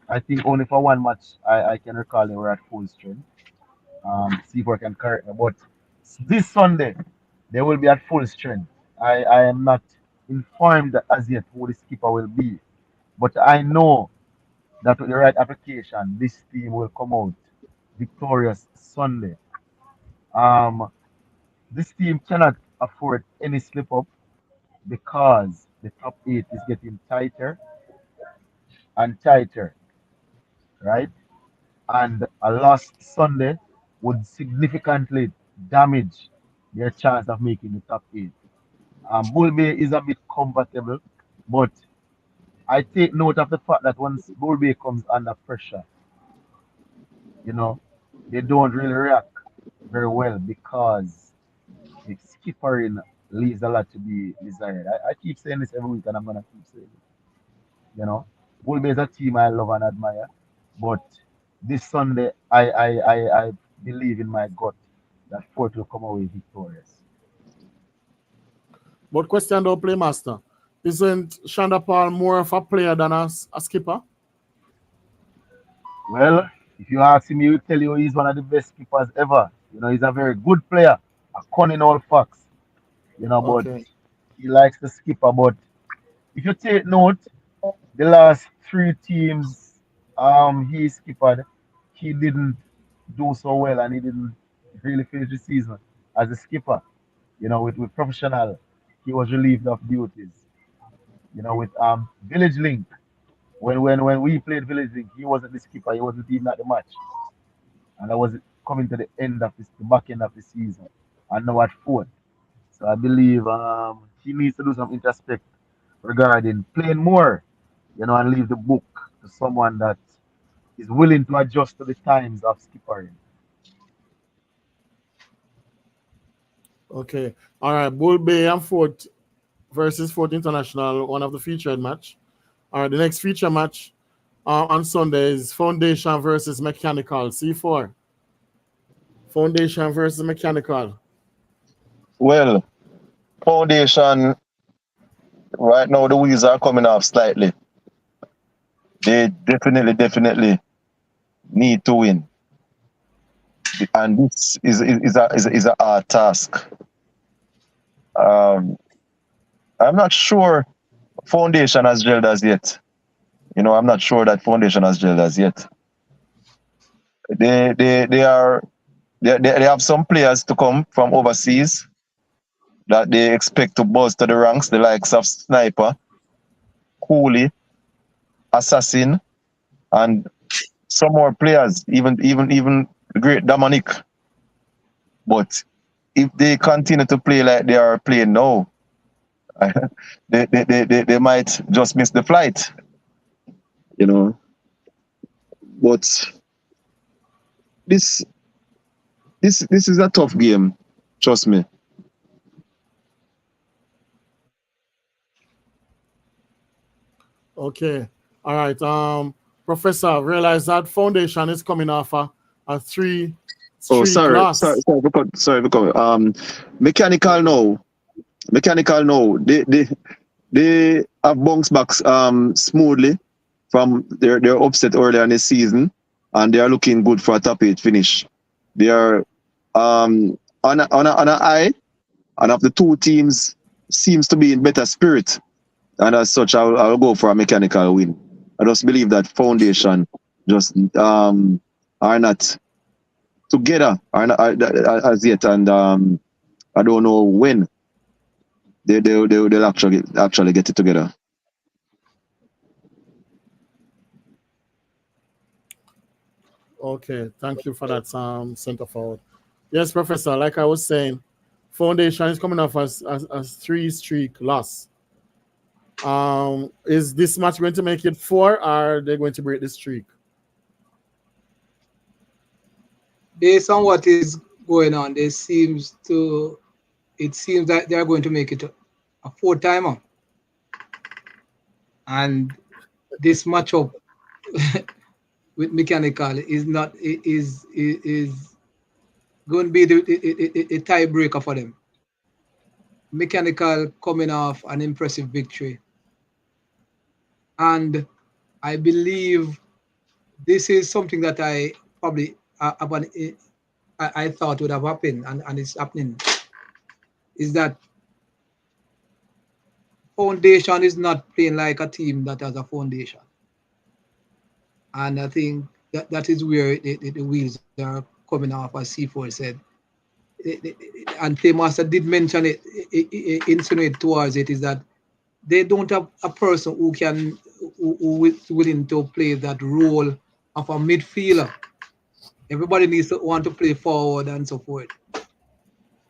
I think only for one match I can recall they were at full strength. See if I can correct me. But this Sunday they will be at full strength. I am not informed as yet who the skipper will be. But I know that with the right application, this team will come out victorious Sunday. Um, this team cannot afford any slip up because the top eight is getting tighter and tighter, right? And a lost Sunday would significantly damage their chance of making the top eight. Bull Bay is a bit comfortable, but I take note of the fact that once Bull Bay comes under pressure, you know, they don't really react very well because the skippering leaves a lot to be desired. I keep saying this every week and I'm gonna keep saying it. You know, Bull Bay is a team I love and admire, but this Sunday I believe in my gut that Fort will come away victorious. But question though, Playmaster. Isn't Shanda Paul more of a player than a skipper? Well, if you ask him, he will tell you he's one of the best keepers ever. You know, he's a very good player, a cunning all facts. You know, but Okay. he likes the skipper. But if you take note, the last three teams he skippered, he didn't do so well and he didn't really finish the season as a skipper. You know, with professional, he was relieved of duties. You know, with Village Link, when we played Village Link, he wasn't the skipper, he wasn't even at the match. And I was coming to the end of the back end of the season. And now at fourth. So I believe he needs to do some introspect regarding playing more, you know, and leave the book to someone that is willing to adjust to the times of skippering. Okay. All right. Bull Bay and Fort versus Fort International, one of the featured match. All right. The next feature match on Sunday is Foundation versus Mechanical. C4. Foundation versus Mechanical. Well, Foundation, right now the wheels are coming off slightly. They definitely need to win. And this is a hard task. Um, I'm not sure Foundation has gelled as yet. You know, I'm not sure that Foundation has gelled as yet. They have some players to come from overseas that they expect to buzz to the ranks, the likes of Sniper, Cooley, Assassin, and some more players, even the great Dominic. But if they continue to play like they are playing now, they might just miss the flight, you know. But this is a tough game, trust me. Okay. All right. Professor, realize that Foundation is coming off a three Oh, streak loss. sorry, because mechanical now. Mechanical now. They have bounced back smoothly from their upset earlier in the season, and they are looking good for a top eight finish. They are on a high, and of the two teams seems to be in better spirit, and as such, I'll go for a mechanical win. I just believe that Foundation just are not together, are not as yet, and I don't know when they'll actually get it together. Okay. Thank you for that center forward. Yes, Professor. Like I was saying, Foundation is coming off as three streak loss. Is this match going to make it four, or are they going to break the streak? based on what is going on, it seems that they are going to make it a four-timer. And this matchup with Mechanical is not is going to be a tiebreaker for them. Mechanical coming off an impressive victory, and I believe this is something that I probably I thought would have happened, and it's happening. Is that Foundation is not playing like a team that has a foundation, and I think that is where the wheels are coming off, as C4 said. And Playmaster did mention it, insinuate towards it, is that they don't have a person who is willing to play that role of a midfielder. Everybody needs to want to play forward and so forth.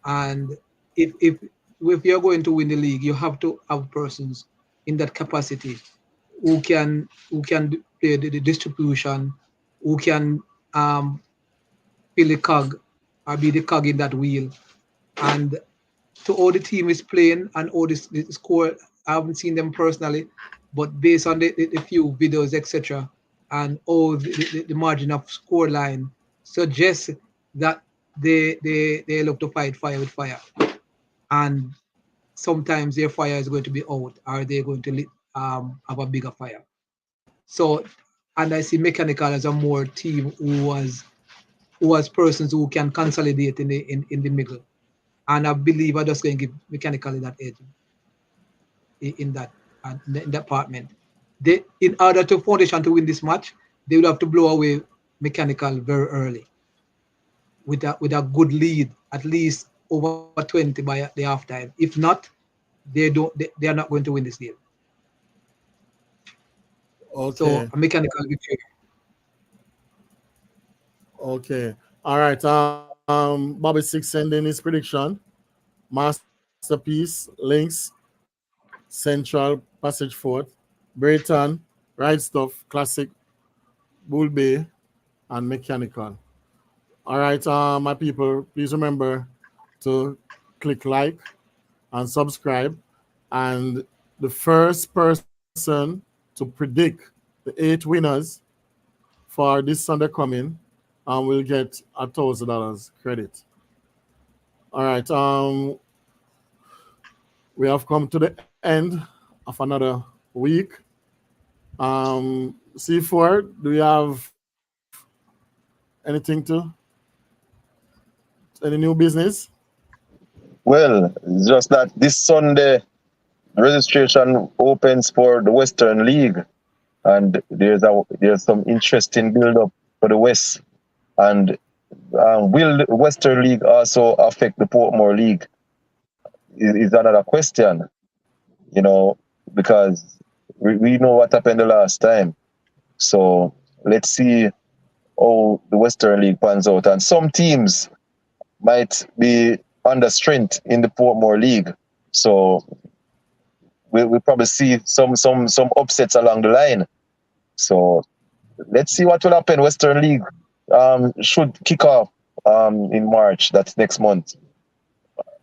And if you're going to win the league, you have to have persons in that capacity who can play the distribution, who can fill the cog or be the cog in that wheel. And to all the team is playing and all the score, I haven't seen them personally, but based on the few videos, etc., and all the margin of score line suggests that they look to fight fire with fire. And sometimes their fire is going to be out, or they're going to have a bigger fire. So, and I see Mechanical as a more team who has persons who can consolidate in the middle. And I believe I'm just going to give Mechanically that edge in that department. In order to Foundation to win this match, they would have to blow away Mechanical very early with a good lead, at least over 20 by the halftime. If not, they are not going to win this game. Okay. So a Mechanical victory. Okay. All right. Bobby Six sending his prediction. Masterpiece, Links, Central, Passage Fort, Brayton, Right Stuff, Classic, Bull Bay, and Mechanical. All right, my people, please remember to click like and subscribe. And the first person to predict the 8 winners for this Sunday coming will get $1,000 credit. All right. We have come to the end of another week. C4, do you have anything to? Any new business? Well, it's just that this Sunday registration opens for the Western League, and there's some interesting build up for the West. And will the Western League also affect the Portmore League? Is another question, because we know what happened the last time. So let's see how the Western League pans out. And some teams might be under strength in the Portmore League. So we'll probably see some upsets along the line. So let's see what will happen. Western League should kick off in March. That's next month.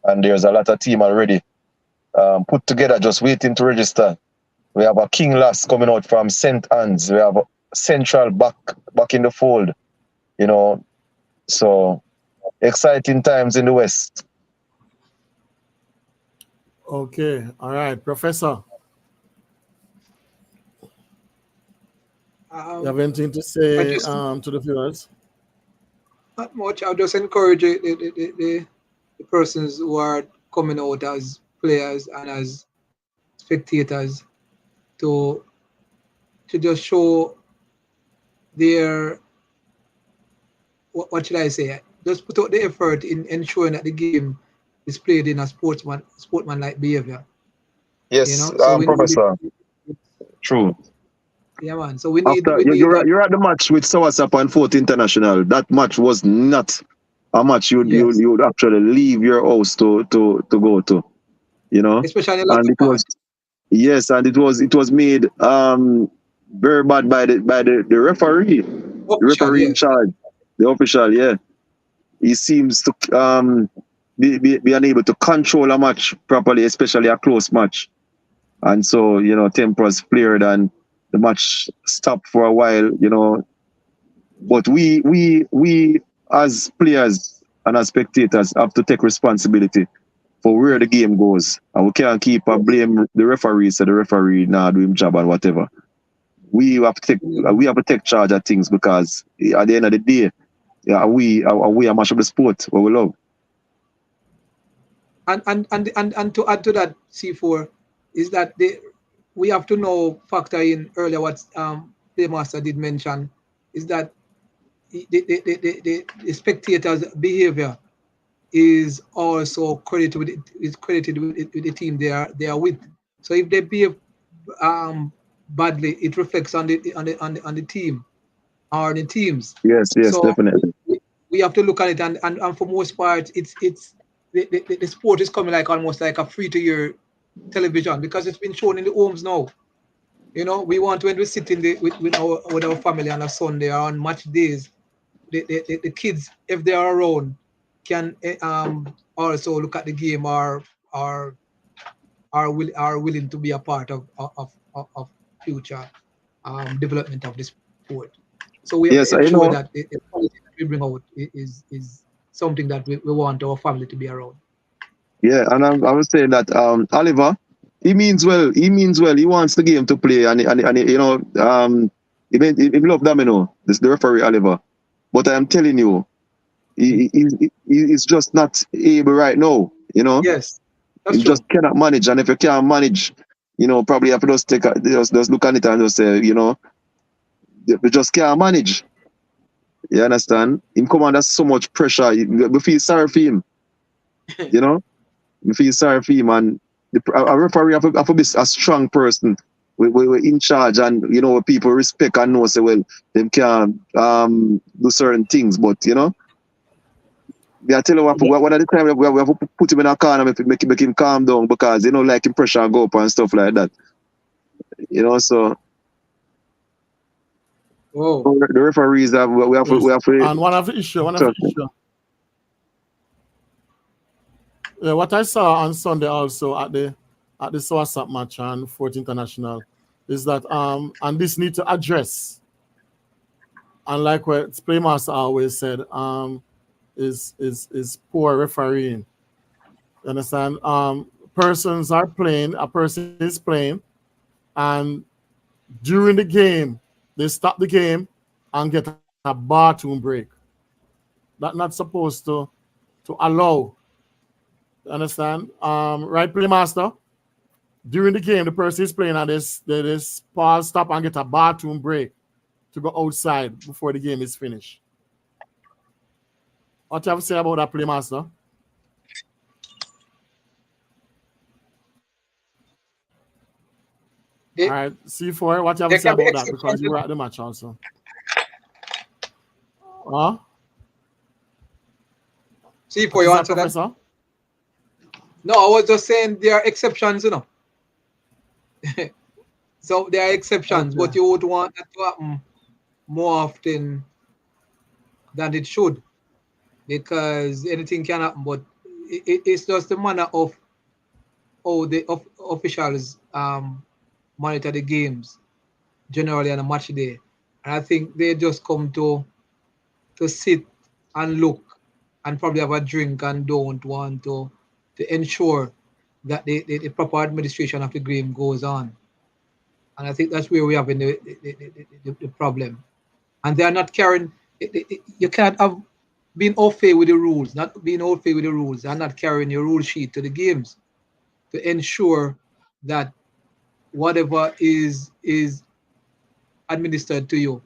And there's a lot of team already put together, just waiting to register. We have a King Lass coming out from St. Anne's. We have a Central back in the fold. So exciting times in the West. Okay, all right, Professor. You have anything to say to the viewers? Not much. I'll just encourage the persons who are coming out as players and as spectators to just show their, what should I say? Just put out the effort in ensuring that the game is played in a sportsman-like behavior. Yes, So Professor. True. Yeah, man. So we need. You're at the match with Sawasap and Fort International. That match was not a match you'd actually leave your house to go to. Especially in and it was and it was made very bad by the referee. The referee in charge. The official, yeah. he seems to be unable to control a match properly, especially a close match. And so, tempers flared and the match stopped for a while, But we as players and as spectators have to take responsibility for where the game goes. And we can't keep blame the referee, so the referee now do him job and whatever. We have to take charge of things, because at the end of the day, we are much of the sport what we love. And to add to that, C4, is that we have to know, factor in earlier what the master did mention, is that the spectators' behavior is also credited with the team they are with. So if they behave badly, it reflects on the team or the teams. Yes, So definitely. we have to look at it, and for most part, it's the sport is coming like almost like a free-to-air television, because it's been shown in the homes now. We want, when we sit with our family on a Sunday or on match days, the kids, if they are around, can also look at the game, or are willing to be a part of future development of the sport. So we have to ensure that the quality that we bring out is something that we want our family to be around. Yeah, and I was saying that Oliver, he means well. He wants the game to play, and he love Domino. This the referee Oliver, but I'm telling you, he's just not able right now. Yes, that's he true. just cannot manage, and if you can't manage, probably have to just look at it and just say, we just can't manage. You understand? Him come under so much pressure. We feel sorry for him. We feel sorry for him, and a referee have to be a strong person. We're in charge, and people respect and know, say, well, them can do certain things, but I tell you what at the time we have to put him in a corner, make him calm down, because like him pressure go up and stuff like that. So the referees have we have to. And one of the issue. Yeah, what I saw on Sunday also at the Swasap match and Fourth International is that and this need to address, and like what Playmaster always said, is poor refereeing. You understand? Persons are playing, a person is playing, and during the game they stop the game and get a bathroom break. That's not supposed to allow. Understand? Right, Playmaster? During the game, the person is playing and they pause, stop, and get a bathroom break to go outside before the game is finished. What do you have to say about that, Playmaster? All right, C4, what do you have to say about that? Because you were at the match also. Huh? C4, you answer that? No, I was just saying there are exceptions, So there are exceptions, but you would want that to happen more often than it should, because anything can happen. But it's just the manner of how the officials monitor the games generally on a match day, and I think they just come to sit and look and probably have a drink and don't want to ensure that the proper administration of the game goes on. And I think that's where we have in the problem. And they are not carrying, you can't have been au fait with the rules, not being au fait with the rules, and not carrying your rule sheet to the games to ensure that whatever is administered to you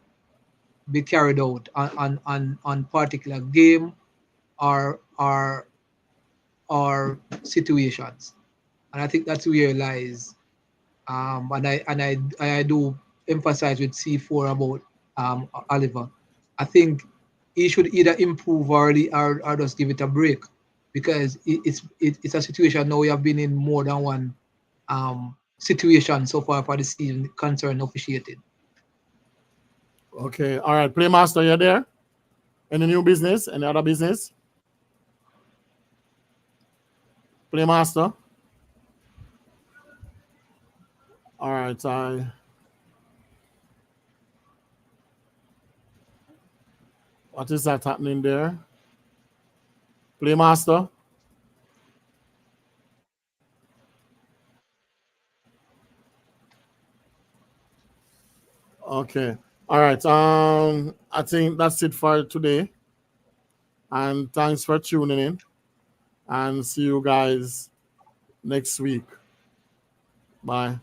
be carried out on particular game or situations. And I think that's where it lies. And I do emphasize with C4 about Oliver. I think he should either improve or just give it a break, because it's a situation now we have been in more than one situation so far for the season concern officiated. Okay, all right, Playmaster, you're there? Any new business? Any other business? Playmaster. All right, what is that happening there? Playmaster. Okay. All right. I think that's it for today. And thanks for tuning in. And see you guys next week. Bye.